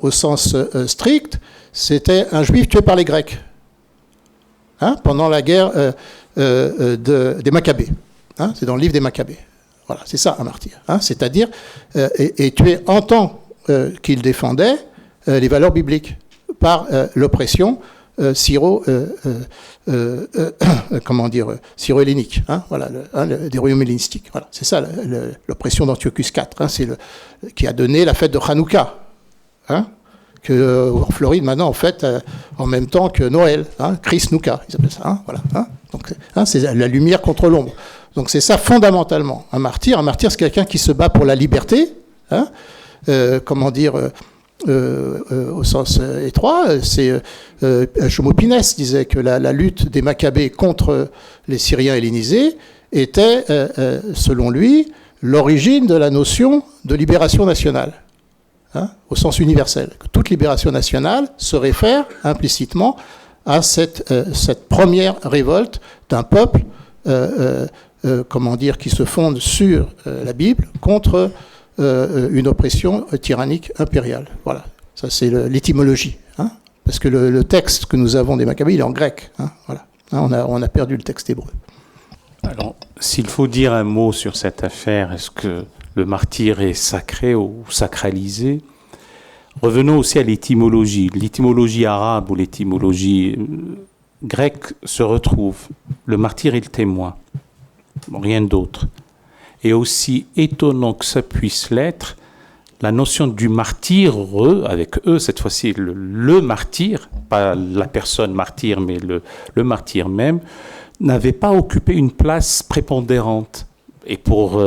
S3: au sens strict, c'était un juif tué par les Grecs, hein, pendant la guerre des Maccabées. Hein, c'est dans le livre des Maccabées. Voilà, c'est ça un martyr. Hein, c'est-à-dire, et tué en tant qu'il défendait les valeurs bibliques par l'oppression syro-hellénique, hein, voilà, des royaumes hellénistiques. Voilà, c'est ça l'oppression d'Antiochus IV, hein, qui a donné la fête de Hanouka, hein, en Floride maintenant en fait en même temps que Noël, hein, Chris Nouka, ils appellent ça. Hein, voilà, hein, donc hein, c'est la lumière contre l'ombre. Donc c'est ça fondamentalement un martyr. Un martyr, c'est quelqu'un qui se bat pour la liberté, hein, au sens étroit, c'est Shlomo Pinès disait que la lutte des Maccabées contre les Syriens hellénisés était, selon lui, l'origine de la notion de libération nationale, hein, au sens universel. Que toute libération nationale se réfère implicitement à cette première révolte d'un peuple, qui se fonde sur la Bible contre une oppression tyrannique impériale. Voilà, ça c'est l'étymologie, hein, parce que le texte que nous avons des Maccabées, il est en grec. Hein, voilà, hein, on a perdu le texte hébreu.
S4: Alors, s'il faut dire un mot sur cette affaire, est-ce que le martyr est sacré ou sacralisé? Revenons aussi à l'étymologie. L'étymologie arabe ou l'étymologie grecque se retrouve. Le martyr est le témoin. rien d'autre. Et aussi étonnant que ça puisse l'être, la notion du martyr, avec eux, cette fois-ci, le martyr, pas la personne martyr, mais le martyr même, n'avait pas occupé une place prépondérante. Et pour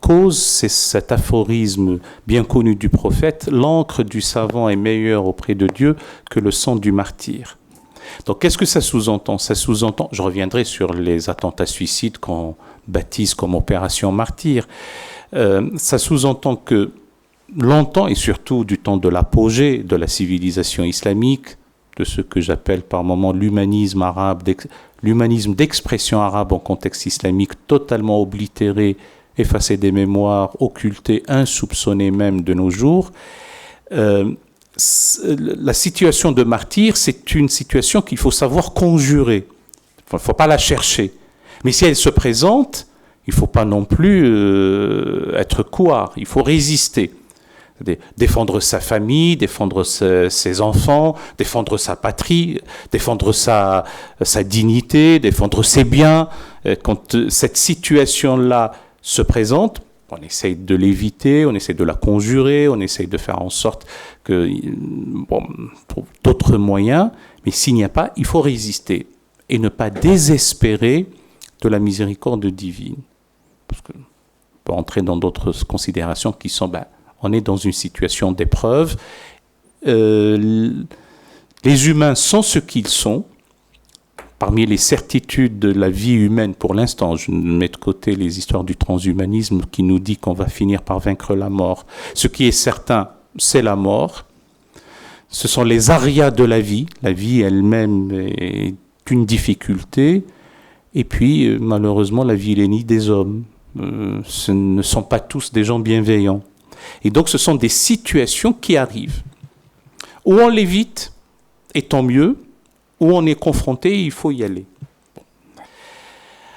S4: cause, c'est cet aphorisme bien connu du prophète, l'encre du savant est meilleure auprès de Dieu que le sang du martyr. Donc qu'est-ce que ça sous-entend ? Ça sous-entend, je reviendrai sur les attentats suicides qu'on baptise comme opération martyr, ça sous-entend que longtemps, et surtout du temps de l'apogée de la civilisation islamique, de ce que j'appelle par moments l'humanisme arabe, l'humanisme d'expression arabe en contexte islamique, totalement oblitéré, effacé des mémoires, occulté, insoupçonné même de nos jours. La situation de martyr, c'est une situation qu'il faut savoir conjurer. Il ne faut pas la chercher. Mais si elle se présente, il ne faut pas non plus être couard, il faut résister. Défendre sa famille, défendre ses enfants, défendre sa patrie, défendre sa dignité, défendre ses biens. Quand cette situation-là se présente, on essaye de l'éviter, on essaye de la conjurer, on essaye de faire en sorte que, trouve d'autres moyens, mais s'il n'y a pas, il faut résister et ne pas désespérer de la miséricorde divine. Parce qu'on peut entrer dans d'autres considérations qui sont, on est dans une situation d'épreuve. Les humains sont ce qu'ils sont. Parmi les certitudes de la vie humaine, pour l'instant, je mets de côté les histoires du transhumanisme qui nous dit qu'on va finir par vaincre la mort. Ce qui est certain, c'est la mort. Ce sont les arias de la vie. La vie elle-même est une difficulté. Et puis, malheureusement, la vilainie des hommes. Ce ne sont pas tous des gens bienveillants. Et donc, ce sont des situations qui arrivent. Ou on l'évite, et tant mieux, ou on est confronté, il faut y aller.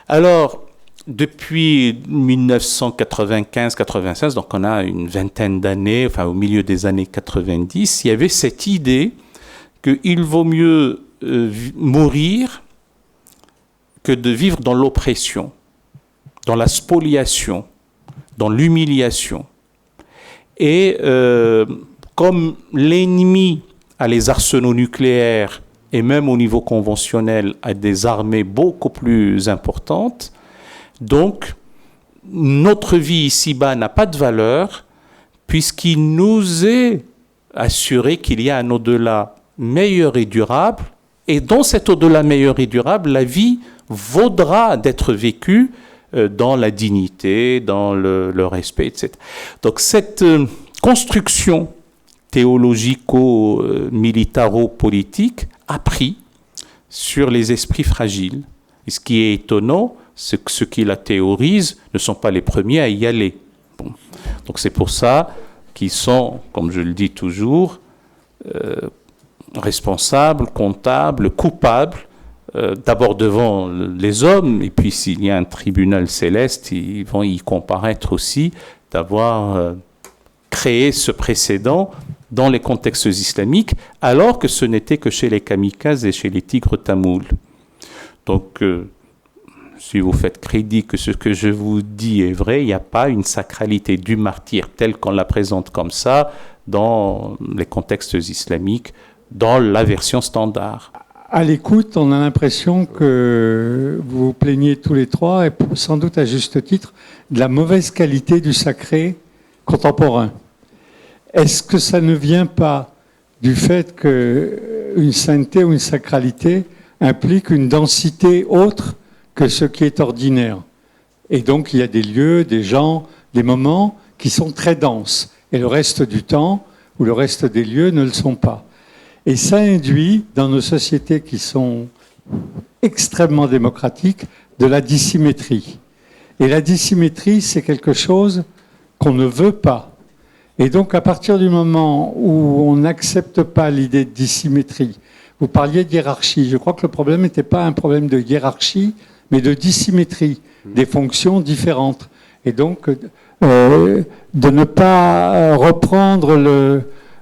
S4: Alors, depuis 1995-96, donc on a une vingtaine d'années, enfin au milieu des années 90, il y avait cette idée qu'il vaut mieux mourir que de vivre dans l'oppression, dans la spoliation, dans l'humiliation. Et comme l'ennemi a les arsenaux nucléaires et même au niveau conventionnel a des armées beaucoup plus importantes, donc notre vie ici-bas n'a pas de valeur puisqu'il nous est assuré qu'il y a un au-delà meilleur et durable, et dans cet au-delà meilleur et durable, la vie vaudra d'être vécue dans la dignité, dans le respect, etc. Donc cette construction théologico-militaro-politique a pris sur les esprits fragiles. Et ce qui est étonnant, c'est que ceux qui la théorisent ne sont pas les premiers à y aller. Bon. Donc c'est pour ça qu'ils sont, comme je le dis toujours, responsables, comptables, coupables, d'abord devant les hommes, et puis s'il y a un tribunal céleste, ils vont y comparaître aussi, d'avoir créé ce précédent dans les contextes islamiques, alors que ce n'était que chez les kamikazes et chez les tigres tamouls. Donc, si vous faites crédit que ce que je vous dis est vrai, il n'y a pas une sacralité du martyr telle qu'on la présente comme ça dans les contextes islamiques, dans la version standard.
S8: À l'écoute, on a l'impression que vous vous plaignez tous les trois, et sans doute à juste titre, de la mauvaise qualité du sacré contemporain. Est-ce que ça ne vient pas du fait qu'une sainteté ou une sacralité implique une densité autre que ce qui est ordinaire? Et donc, il y a des lieux, des gens, des moments qui sont très denses, et le reste du temps ou le reste des lieux ne le sont pas. Et ça induit, dans nos sociétés qui sont extrêmement démocratiques, de la dissymétrie. Et la dissymétrie, c'est quelque chose qu'on ne veut pas. Et donc, à partir du moment où on n'accepte pas l'idée de dissymétrie, vous parliez de hiérarchie. Je crois que le problème n'était pas un problème de hiérarchie, mais de dissymétrie, des fonctions différentes. Et donc, de ne pas reprendre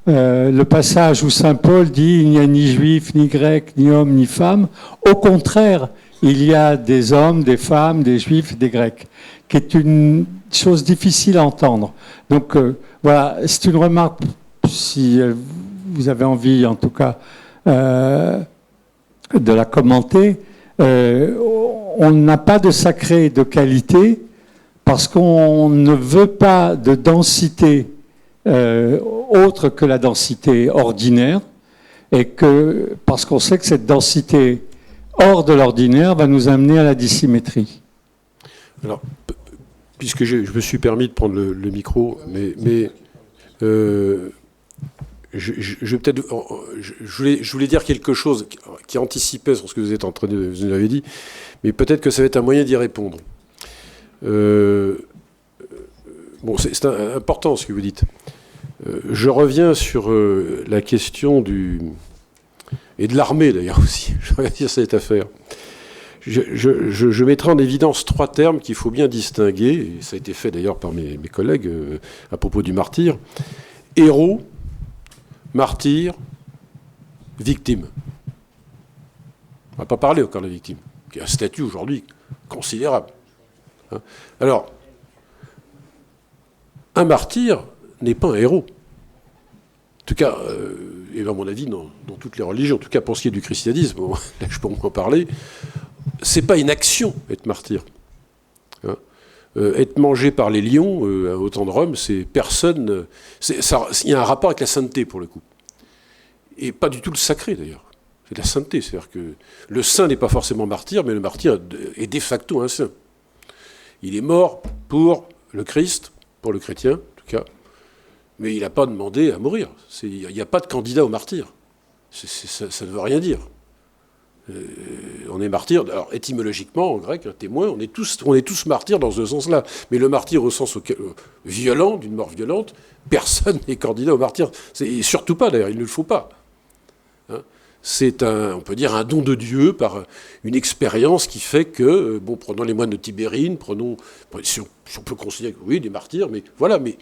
S8: le passage où saint Paul dit « il n'y a ni juif, ni grec, ni homme, ni femme ». Au contraire, il y a des hommes, des femmes, des juifs, des grecs, qui est une chose difficile à entendre. Donc voilà, c'est une remarque, si vous avez envie en tout cas de la commenter. On n'a pas de sacré de qualité parce qu'on ne veut pas de densité autre que la densité ordinaire, et que parce qu'on sait que cette densité hors de l'ordinaire va nous amener à la dissymétrie.
S2: Alors, puisque je me suis permis de prendre le micro, mais je voulais dire quelque chose qui anticipait sur ce que vous êtes en train de vous avez dit, mais peut-être que ça va être un moyen d'y répondre. Bon, c'est important ce que vous dites. Je reviens sur la question et de l'armée d'ailleurs aussi. Je reviens sur cette affaire. Je mettrai en évidence 3 termes qu'il faut bien distinguer, et ça a été fait d'ailleurs par mes collègues à propos du martyr. Héros, martyr, victime. On ne va pas parler encore de la victime, qui a un statut aujourd'hui considérable. Alors, un martyr n'est pas un héros. En tout cas, et à mon avis, dans toutes les religions, en tout cas pour ce qui est du christianisme, là je peux en parler, c'est pas une action, être martyr. Être mangé par les lions au temps de Rome, c'est personne. Il y a un rapport avec la sainteté, pour le coup. Et pas du tout le sacré, d'ailleurs. C'est la sainteté. C'est-à-dire que le saint n'est pas forcément martyr, mais le martyr est de facto un saint. Il est mort pour le Christ, pour le chrétien, en tout cas. Mais il n'a pas demandé à mourir. Il n'y a pas de candidat au martyr. Ça ne veut rien dire. On est martyr, alors étymologiquement en grec, un témoin, on est tous martyrs dans ce sens-là. Mais le martyr au sens violent, d'une mort violente, personne n'est candidat au martyr. Et surtout pas d'ailleurs, il ne le faut pas. C'est on peut dire, un don de Dieu par une expérience qui fait que, prenons les moines de Tibérine, si on peut considérer que oui, des martyrs, mais voilà, mais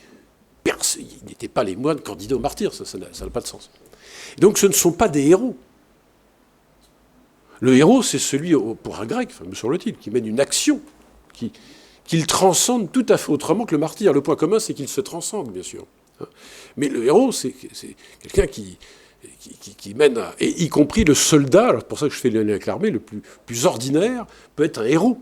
S2: ils n'étaient pas les moines candidats au martyr, ça n'a pas de sens. Et donc ce ne sont pas des héros. Le héros, c'est celui, pour un grec, me semble-t-il, qui mène une action, qu'il transcende tout à fait autrement que le martyr. Le point commun, c'est qu'il se transcende, bien sûr. Mais le héros, c'est quelqu'un qui mène, et y compris le soldat, alors c'est pour ça que je fais le lien avec l'armée, le plus ordinaire, peut être un héros.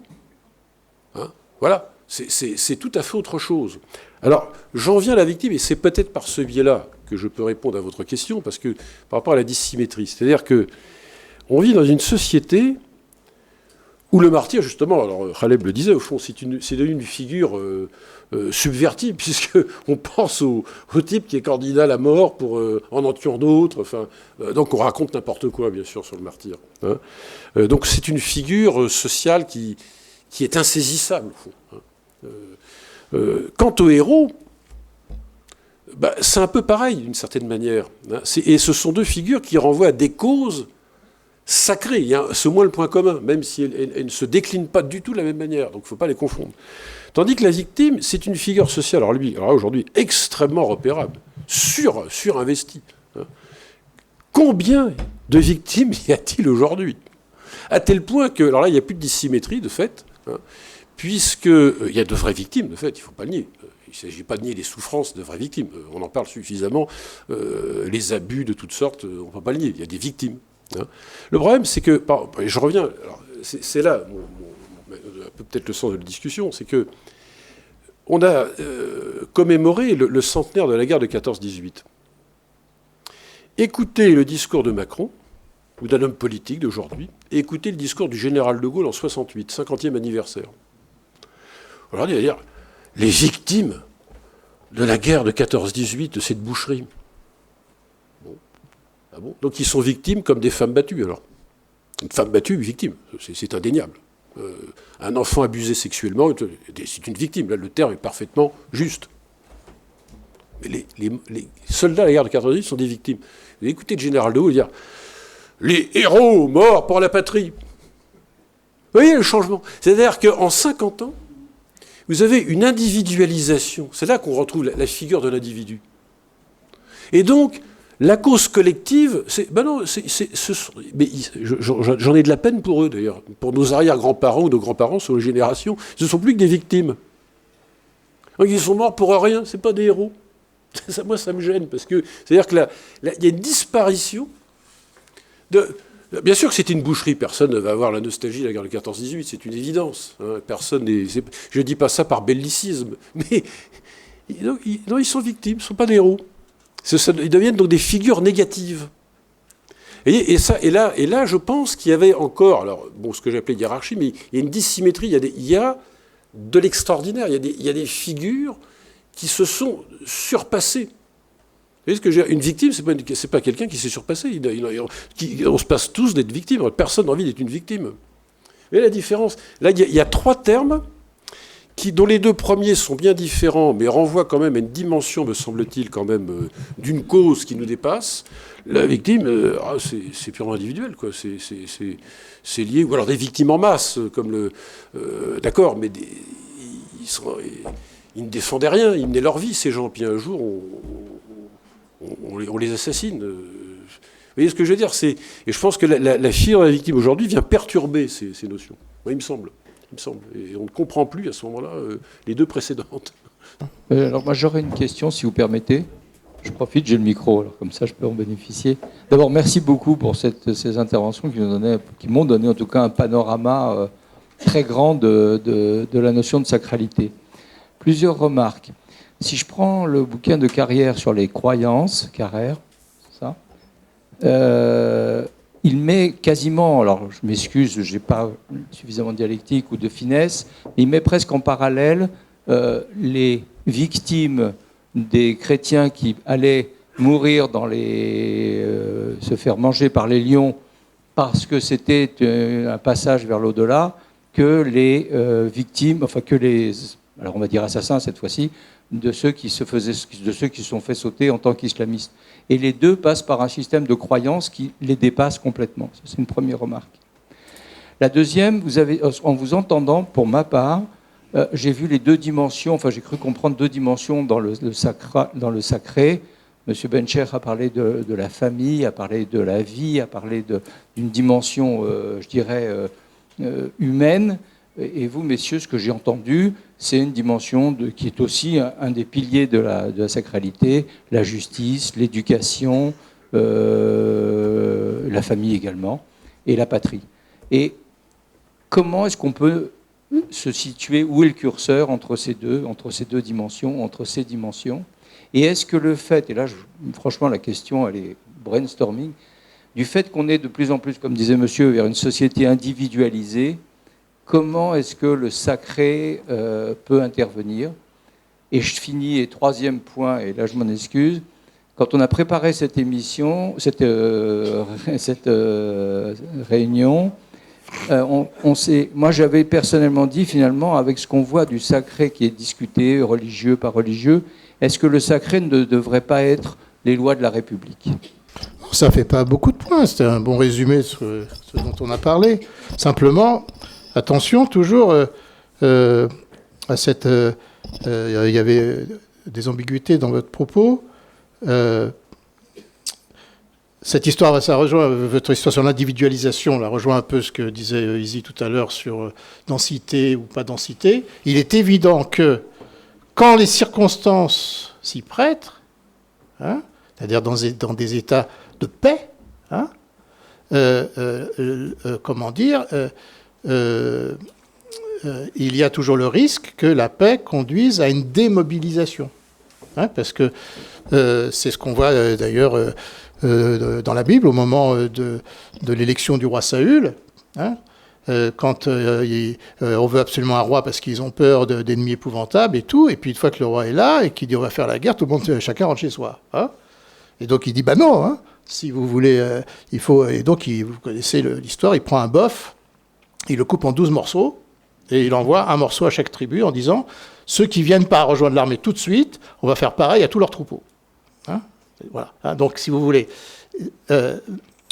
S2: Voilà, c'est tout à fait autre chose. Alors, j'en viens à la victime, et c'est peut-être par ce biais-là que je peux répondre à votre question, parce que par rapport à la dissymétrie, c'est-à-dire que on vit dans une société où le martyr, justement, alors Khaleb le disait, au fond, c'est devenu une figure subvertie, puisqu'on pense au type qui est candidat à la mort en en tuant d'autres. Enfin, donc on raconte n'importe quoi, bien sûr, sur le martyr. Donc c'est une figure sociale qui est insaisissable, au fond. Quant au héros, c'est un peu pareil, d'une certaine manière. Et ce sont 2 figures qui renvoient à des causes sacrées. C'est au moins le point commun, même si elles ne se déclinent pas du tout de la même manière. Donc il ne faut pas les confondre. Tandis que la victime, c'est une figure sociale, alors aujourd'hui, extrêmement repérable, surinvestie. Combien de victimes y a-t-il aujourd'hui ? À tel point que, alors là, il n'y a plus de dissymétrie, de fait, puisqu'il y a de vraies victimes, de fait, il ne faut pas le nier. Il ne s'agit pas de nier les souffrances de vraies victimes. On en parle suffisamment. Les abus de toutes sortes, on ne peut pas le nier. Il y a des victimes. Le problème, c'est que, je reviens, c'est là peut-être le sens de la discussion, c'est que on a commémoré le centenaire de la guerre de 14-18. Écoutez le discours de Macron, ou d'un homme politique d'aujourd'hui, et écoutez le discours du général de Gaulle en 68, 50e anniversaire. Aujourd'hui, il va dire, les victimes de la guerre de 14-18, de cette boucherie. Ah bon ? Donc ils sont victimes comme des femmes battues, alors. Une femme battue, victime, c'est indéniable. Un enfant abusé sexuellement, c'est une victime. Là, le terme est parfaitement juste. Mais les soldats de la guerre de 14-18 sont des victimes. Vous écoutez le général de Gaulle dire « Les héros morts pour la patrie ». Vous voyez le changement ? C'est-à-dire qu'en 50 ans, vous avez une individualisation. C'est là qu'on retrouve la figure de l'individu. Et donc, La cause collective, j'en ai de la peine pour eux d'ailleurs. Pour nos arrière-grands-parents ou nos grands-parents sur les générations, ce ne sont plus que des victimes. Ils sont morts pour rien, c'est pas des héros. Moi, ça me gêne, parce que c'est-à-dire que il y a une disparition de... Bien sûr que c'est une boucherie, personne ne va avoir la nostalgie de la guerre de 14-18, c'est une évidence. Hein, personne n'est... Je ne dis pas ça par bellicisme, mais non, ils sont victimes, ils ne sont pas des héros. Ils deviennent donc des figures négatives. Et là, je pense qu'il y avait encore, alors, bon, ce que j'appelais hiérarchie, mais il y a une dissymétrie, il y a de l'extraordinaire, il y a des figures qui se sont surpassées. Vous voyez ce que je veux dire ? Une victime, c'est pas quelqu'un qui s'est surpassé. On se passe tous d'être victime. Personne n'a envie d'être une victime. Vous voyez la différence ? Là, il y a trois termes dont les deux premiers sont bien différents, mais renvoient quand même à une dimension, me semble-t-il, quand même, d'une cause qui nous dépasse. La victime, c'est purement individuel, quoi. C'est lié, ou alors des victimes en masse, comme d'accord, mais ils ne défendaient rien, ils menaient leur vie, ces gens. Puis un jour, on les assassine. Vous voyez ce que je veux dire ? Et je pense que la figure de la victime aujourd'hui vient perturber ces notions. Moi, il me semble. Et on ne comprend plus à ce moment-là les deux précédentes.
S9: Alors moi j'aurais une question si vous permettez. Je profite, j'ai le micro, alors comme ça je peux en bénéficier. D'abord merci beaucoup pour ces interventions qui m'ont donné en tout cas un panorama très grand de la notion de sacralité. Plusieurs remarques. Si je prends le bouquin de Carrière sur les croyances, Carrère, ça, il met quasiment, alors je m'excuse, je n'ai pas suffisamment de dialectique ou de finesse, mais il met presque en parallèle les victimes des chrétiens qui allaient mourir se faire manger par les lions parce que c'était un passage vers l'au-delà, que les victimes, alors on va dire assassins cette fois-ci, de ceux qui se sont fait sauter en tant qu'islamistes. Et les deux passent par un système de croyance qui les dépasse complètement. Ça, c'est une première remarque. La deuxième, en vous entendant, pour ma part, j'ai vu les deux dimensions, j'ai cru comprendre deux dimensions dans le sacré. Monsieur Bencher a parlé de la famille, a parlé de la vie, a parlé d'une dimension, je dirais, humaine. Et vous, messieurs, ce que j'ai entendu, c'est une dimension qui est aussi un des piliers de la sacralité, la justice, l'éducation, la famille également, et la patrie. Et comment est-ce qu'on peut se situer, où est le curseur entre ces deux dimensions, entre ces dimensions ? Et est-ce que le fait, et là, franchement, la question, elle est brainstorming, du fait qu'on est de plus en plus, comme disait monsieur, vers une société individualisée, comment est-ce que le sacré peut intervenir ? Et je finis, et troisième point, et là je m'en excuse, quand on a préparé cette émission, cette réunion, moi j'avais personnellement dit finalement, avec ce qu'on voit du sacré qui est discuté, religieux par religieux, est-ce que le sacré ne devrait pas être les lois de la République ?
S3: Ça ne fait pas beaucoup de points, c'était un bon résumé de ce dont on a parlé. Simplement... Attention toujours à cette... Il y avait des ambiguïtés dans votre propos. Cette histoire, ça rejoint votre histoire sur l'individualisation, là rejoint un peu ce que disait Izzy tout à l'heure sur densité ou pas densité. Il est évident que quand les circonstances s'y prêtent, c'est-à-dire dans des états de paix, comment dire... il y a toujours le risque que la paix conduise à une démobilisation. Parce que c'est ce qu'on voit d'ailleurs dans la Bible au moment de l'élection du roi Saül. Quand on veut absolument un roi parce qu'ils ont peur d'ennemis épouvantables et tout, et puis une fois que le roi est là et qu'il dit on va faire la guerre, tout le monde, chacun rentre chez soi. Et donc il dit non, si vous voulez, il faut... Et donc vous connaissez l'histoire, il prend un bœuf, il le coupe en 12 morceaux, et il envoie un morceau à chaque tribu en disant « Ceux qui ne viennent pas rejoindre l'armée tout de suite, on va faire pareil à tous leurs troupeaux. » Voilà. Donc, si vous voulez,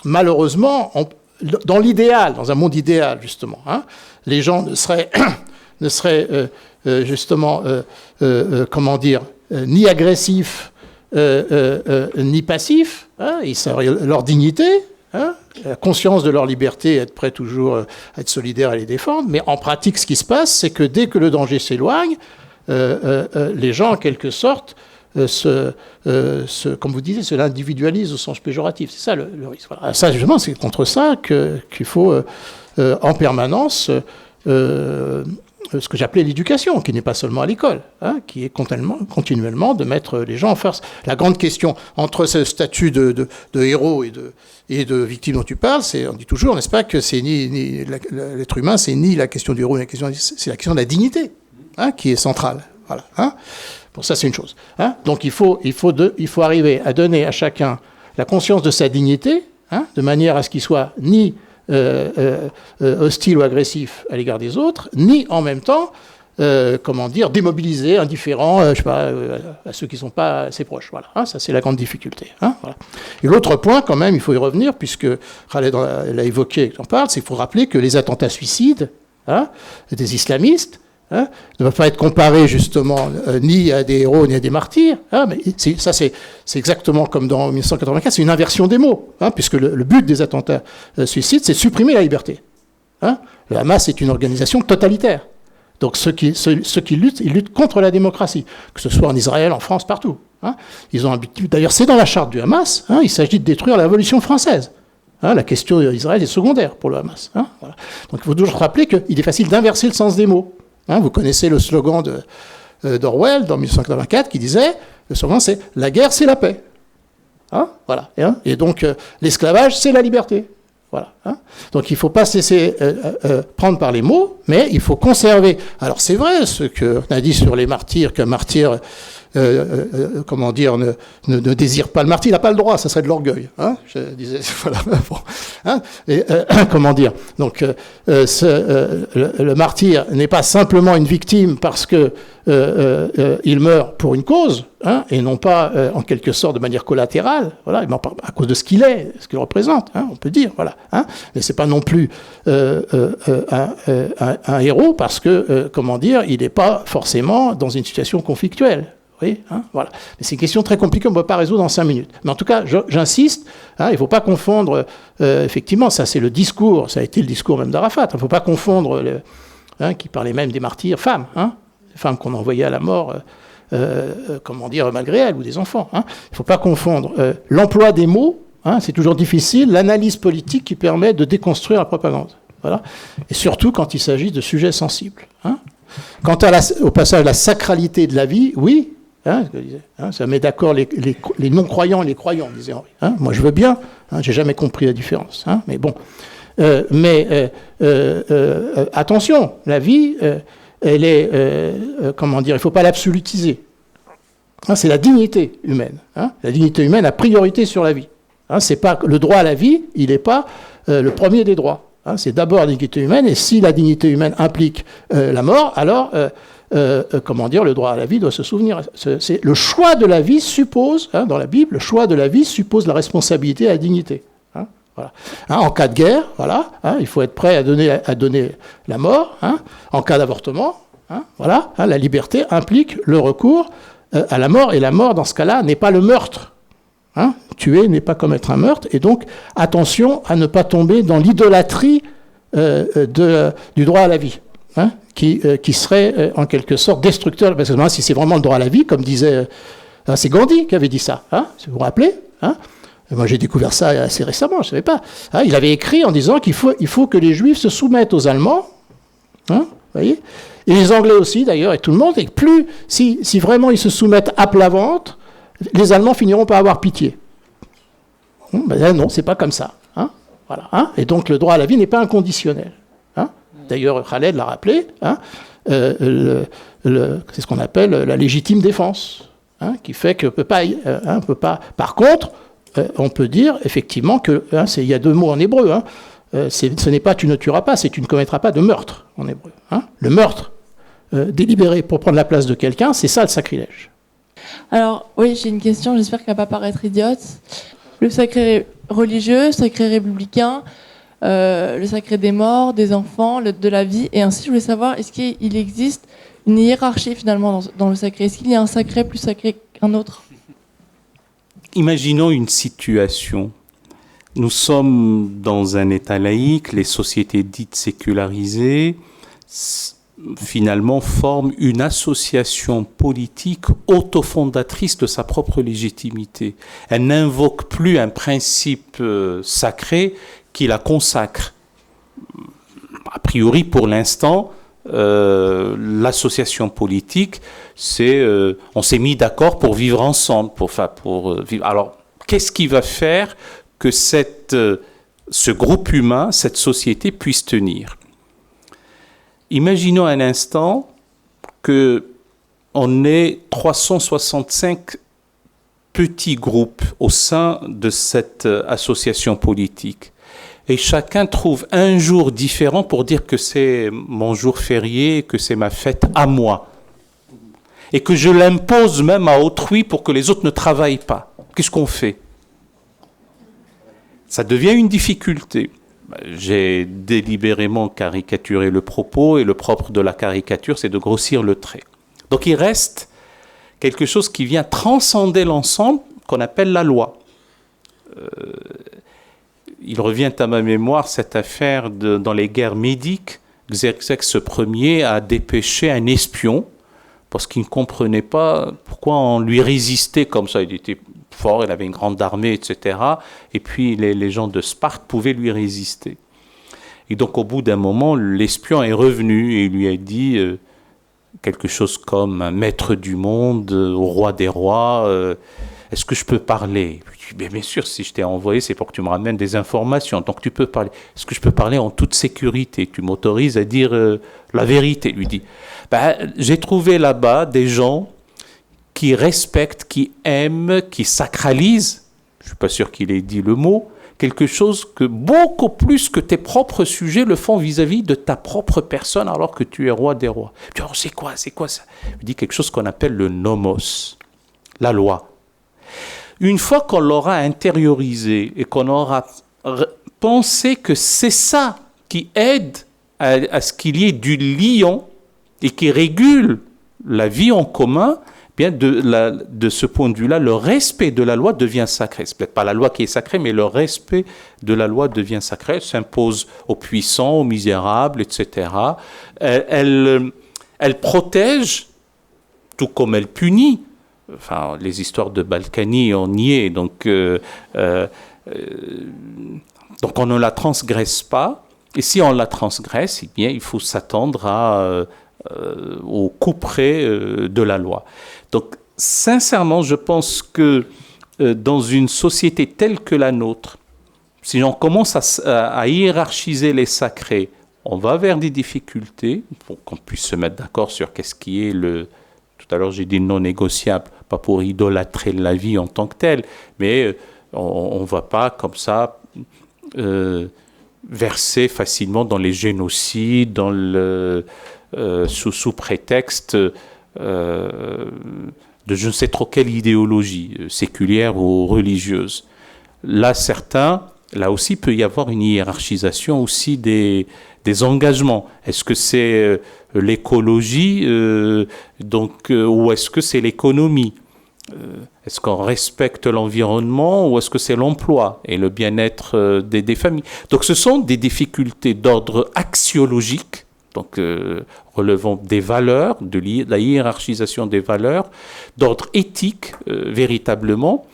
S3: malheureusement, dans l'idéal, dans un monde idéal, justement, les gens ne seraient justement, comment dire, ni agressifs, ni passifs, hein, leur dignité, hein, la conscience de leur liberté, être prêt toujours à être solidaire, à les défendre. Mais en pratique, ce qui se passe, c'est que dès que le danger s'éloigne, les gens, en quelque sorte, comme vous disiez, se l'individualisent au sens péjoratif. C'est ça le risque. Voilà. Ça, justement, c'est contre ça qu'il faut en permanence ce que j'appelais l'éducation, qui n'est pas seulement à l'école, hein, qui est continuellement de mettre les gens en face. La grande question entre ce statut de héros et de victime dont tu parles, on dit toujours, n'est-ce pas, que c'est ni l'être humain, c'est ni la question du héros, c'est la question de la dignité, hein, qui est centrale. Voilà. Hein. Bon, ça c'est une chose. Hein. Donc il faut arriver à donner à chacun la conscience de sa dignité, hein, de manière à ce qu'il soit ni hostile ou agressif à l'égard des autres, ni en même temps, démobilisé, indifférent, à ceux qui ne sont pas assez proches. Voilà, hein, ça c'est la grande difficulté. Hein, voilà. Et l'autre point, quand même, il faut y revenir, puisque Khaled l'a évoqué, j'en parle, c'est qu'il faut rappeler que les attentats suicides, hein, des islamistes, hein, ne peuvent pas être comparés justement ni à des héros ni à des martyrs. Hein, mais c'est exactement comme dans 1984, c'est une inversion des mots, hein, puisque le but des attentats suicides, c'est supprimer la liberté. Hein. Le Hamas est une organisation totalitaire. Donc ceux qui luttent, ils luttent contre la démocratie, que ce soit en Israël, en France, partout. Hein. Ils ont d'ailleurs, c'est dans la charte du Hamas, hein, il s'agit de détruire la révolution française. Hein, la question d'Israël est secondaire pour le Hamas. Hein, voilà. Donc il faut toujours rappeler qu'il est facile d'inverser le sens des mots. Hein, vous connaissez le slogan d'Orwell dans 1984 qui disait, le slogan c'est « La guerre, c'est la paix hein ». Voilà. Et donc l'esclavage, c'est la liberté. Voilà. Hein. Donc il ne faut pas se laisser prendre par les mots, mais il faut conserver. Alors c'est vrai ce qu'on a dit sur les martyrs, qu'un martyr ne désire pas le martyr, il n'a pas le droit, ça serait de l'orgueil. Hein, je disais, voilà. Bon, hein, et, donc le martyr n'est pas simplement une victime parce que il meurt pour une cause, hein, et non pas en quelque sorte de manière collatérale. Voilà, il meurt à cause de ce qu'il est, ce qu'il représente. Hein, on peut dire, voilà. Hein, mais c'est pas non plus un héros parce que il n'est pas forcément dans une situation conflictuelle. Oui, hein, voilà. Mais c'est une question très compliquée, on ne peut pas résoudre en 5 minutes. Mais en tout cas, j'insiste, hein, il ne faut pas confondre, effectivement, ça c'est le discours, ça a été le discours même d'Arafat, il ne faut pas confondre, qui parlait même des martyrs femmes, hein, des femmes qu'on envoyait à la mort, malgré elles, ou des enfants. Hein. Il ne faut pas confondre l'emploi des mots, hein, c'est toujours difficile, l'analyse politique qui permet de déconstruire la propagande. Voilà. Et surtout quand il s'agit de sujets sensibles. Hein. Quant au passage de la sacralité de la vie, oui, hein, ça met d'accord les non-croyants et les croyants, disait Henri. Hein, moi, je veux bien, hein, j'ai jamais compris la différence. Hein, mais bon. Attention, la vie, elle est, il ne faut pas l'absolutiser. Hein, c'est la dignité humaine. Hein, la dignité humaine a priorité sur la vie. Hein, c'est pas, le droit à la vie, il n'est pas le premier des droits. Hein, c'est d'abord la dignité humaine, et si la dignité humaine implique la mort, alors le droit à la vie doit se souvenir. Le choix de la vie suppose, hein, dans la Bible, le choix de la vie suppose la responsabilité et la dignité. Hein, voilà. Hein, en cas de guerre, voilà, hein, il faut être prêt à donner la mort. Hein, en cas d'avortement, hein, voilà, hein, la liberté implique le recours à la mort, et la mort, dans ce cas-là, n'est pas le meurtre. Hein, tuer n'est pas commettre un meurtre, et donc attention à ne pas tomber dans l'idolâtrie du droit à la vie. Hein, qui serait en quelque sorte destructeur, parce que si c'est vraiment le droit à la vie, comme disait, c'est Gandhi qui avait dit ça, hein, si vous vous rappelez, hein, moi j'ai découvert ça assez récemment, je ne savais pas, hein, il avait écrit en disant qu'il faut que les Juifs se soumettent aux Allemands, hein, voyez, et les Anglais aussi d'ailleurs, et tout le monde, et plus, si vraiment ils se soumettent à plat ventre, les Allemands finiront par avoir pitié. Ben non, c'est pas comme ça, hein, voilà, hein, et donc le droit à la vie n'est pas inconditionnel. D'ailleurs, Khaled l'a rappelé, hein, c'est ce qu'on appelle la légitime défense, hein, qui fait qu'on ne peut pas. Par contre, on peut dire effectivement que, hein, il y a 2 mots en hébreu, hein, ce n'est pas tu ne tueras pas, c'est tu ne commettras pas de meurtre en hébreu. Hein. Le meurtre délibéré pour prendre la place de quelqu'un, c'est ça le sacrilège.
S10: Alors, oui, j'ai une question, j'espère qu'elle ne va pas paraître idiote. Le sacré religieux, le sacré républicain, le sacré des morts, des enfants, de la vie, et ainsi, je voulais savoir, est-ce qu'il existe une hiérarchie finalement dans le sacré? Est-ce qu'il y a un sacré plus sacré qu'un autre?
S4: imaginons une situation. Nous sommes dans un État laïque, les sociétés dites sécularisées, finalement forment une association politique autofondatrice de sa propre légitimité. Elle n'invoque plus un principe sacré qui la consacre. A priori, pour l'instant, l'association politique, on s'est mis d'accord pour vivre ensemble, pour vivre. Alors, qu'est-ce qui va faire que ce groupe humain, cette société puisse tenir? Imaginons un instant qu'on ait 365 petits groupes au sein de cette association politique. Et chacun trouve un jour différent pour dire que c'est mon jour férié, que c'est ma fête à moi. Et que je l'impose même à autrui pour que les autres ne travaillent pas. Qu'est-ce qu'on fait? Ça devient une difficulté. J'ai délibérément caricaturé le propos, et le propre de la caricature, c'est de grossir le trait. Donc il reste quelque chose qui vient transcender l'ensemble, qu'on appelle la loi. Il revient à ma mémoire cette affaire dans les guerres médiques. Xerxès Ier a dépêché un espion, parce qu'il ne comprenait pas pourquoi on lui résistait comme ça. Il était fort, il avait une grande armée, etc. Et puis les gens de Sparte pouvaient lui résister. Et donc au bout d'un moment, l'espion est revenu et il lui a dit quelque chose comme « Maître du monde, au roi des rois, est-ce que je peux parler ?» Je lui ai dit « Bien sûr, si je t'ai envoyé, c'est pour que tu me ramènes des informations, donc tu peux parler. Est-ce que je peux parler en toute sécurité? Tu m'autorises à dire la vérité ?» Il lui dit « J'ai trouvé là-bas des gens qui respectent, qui aiment, qui sacralisent, je ne suis pas sûr qu'il ait dit le mot, quelque chose que beaucoup plus que tes propres sujets le font vis-à-vis de ta propre personne alors que tu es roi des rois. » Tu dis, c'est quoi ça? Il dit quelque chose qu'on appelle le nomos, la loi. Une fois qu'on l'aura intériorisé et qu'on aura pensé que c'est ça qui aide à ce qu'il y ait du lion et qui régule la vie en commun, bien de ce point de vue-là, le respect de la loi devient sacré. Ce n'est peut-être pas la loi qui est sacrée, mais le respect de la loi devient sacré. Elle s'impose aux puissants, aux misérables, etc. Elle protège, tout comme elle punit. Enfin, les histoires de Balkany, on y est. Donc on ne la transgresse pas. Et si on la transgresse, eh bien, il faut s'attendre au couperet de la loi. Donc, sincèrement, je pense que dans une société telle que la nôtre, si on commence à hiérarchiser les sacrés, on va vers des difficultés pour qu'on puisse se mettre d'accord sur qu'est-ce qui est tout à l'heure j'ai dit non négociable, pas pour idolâtrer la vie en tant que telle, mais on ne va pas comme ça verser facilement dans les génocides, sous prétexte de je ne sais trop quelle idéologie, séculière ou religieuse. Là aussi peut y avoir une hiérarchisation aussi des engagements. Est-ce que c'est l'écologie ou est-ce que c'est l'économie? Est-ce qu'on respecte l'environnement ou est-ce que c'est l'emploi et le bien-être des familles? Donc ce sont des difficultés d'ordre axiologique, donc relevant des valeurs, de la hiérarchisation des valeurs, d'ordre éthique véritablement,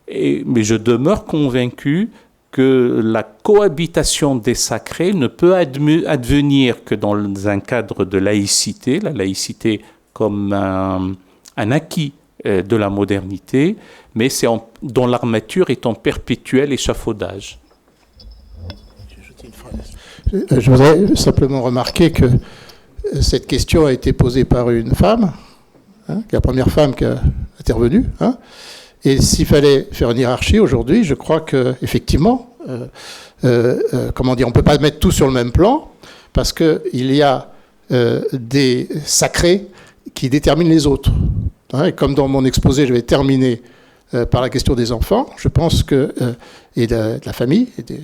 S4: mais je demeure convaincu que la cohabitation des sacrés ne peut advenir que dans un cadre de laïcité, la laïcité comme un acquis de la modernité, mais dont l'armature est en perpétuel échafaudage.
S3: Je voudrais simplement remarquer que cette question a été posée par une femme, qui est la première femme qui a intervenu. Et s'il fallait faire une hiérarchie aujourd'hui, je crois qu'effectivement, on ne peut pas mettre tout sur le même plan, parce qu'il y a des sacrés qui déterminent les autres. Et comme dans mon exposé, je vais terminer par la question des enfants, je pense que, et de la famille, et du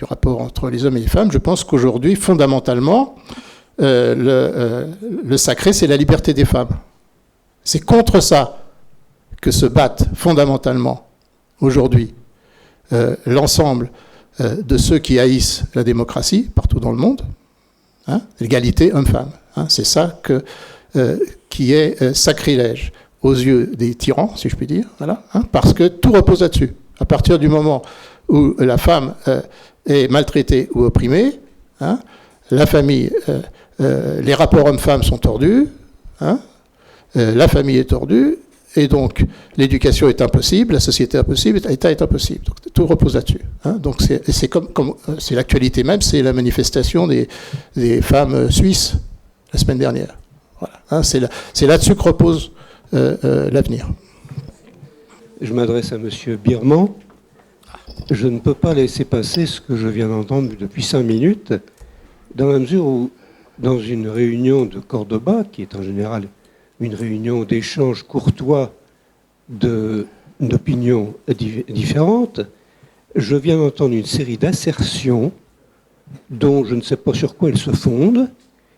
S3: rapport entre les hommes et les femmes, je pense qu'aujourd'hui, fondamentalement, le sacré, c'est la liberté des femmes. C'est contre ça que se battent fondamentalement aujourd'hui l'ensemble de ceux qui haïssent la démocratie partout dans le monde, hein, l'égalité homme-femme. Hein, c'est ça qui est sacrilège aux yeux des tyrans, si je puis dire, voilà, hein, parce que tout repose là-dessus. À partir du moment où la femme est maltraitée ou opprimée, hein, la famille, les rapports hommes-femmes sont tordus, hein, la famille est tordue, et donc l'éducation est impossible, la société est impossible, l'État est impossible. Donc, tout repose là-dessus. Hein, donc c'est l'actualité même, c'est la manifestation des femmes suisses la semaine dernière. Voilà, hein, c'est là-dessus que repose l'avenir.
S11: Je m'adresse à M. Birman. Je ne peux pas laisser passer ce que je viens d'entendre depuis 5 minutes, dans la mesure où, dans une réunion de Cordoba, qui est en général une réunion d'échanges courtois d'opinions différentes, je viens d'entendre une série d'assertions dont je ne sais pas sur quoi elles se fondent,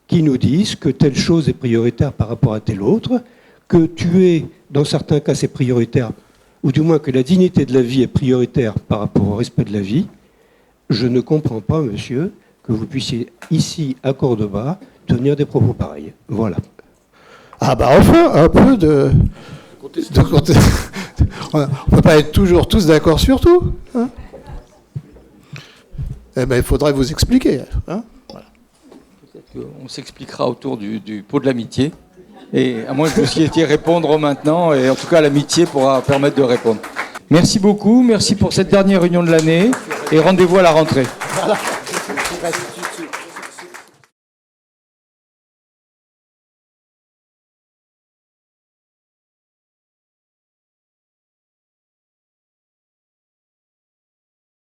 S11: qui nous disent que telle chose est prioritaire par rapport à telle autre, que tuer, dans certains cas, c'est prioritaire, ou du moins que la dignité de la vie est prioritaire par rapport au respect de la vie. Je ne comprends pas, monsieur, que vous puissiez, ici, à Cordoba, tenir des propos pareils. Voilà.
S3: Ah bah enfin, un peu de on ne peut pas être toujours tous d'accord sur tout. Hein, eh ben, il faudrait vous expliquer. Hein, voilà.
S9: Peut-être qu'on s'expliquera autour du pot de l'amitié. Et à moins que vous souhaitiez répondre maintenant, et en tout cas l'amitié pourra permettre de répondre. Merci beaucoup, merci pour cette dernière réunion de l'année, et rendez-vous à la rentrée. Voilà.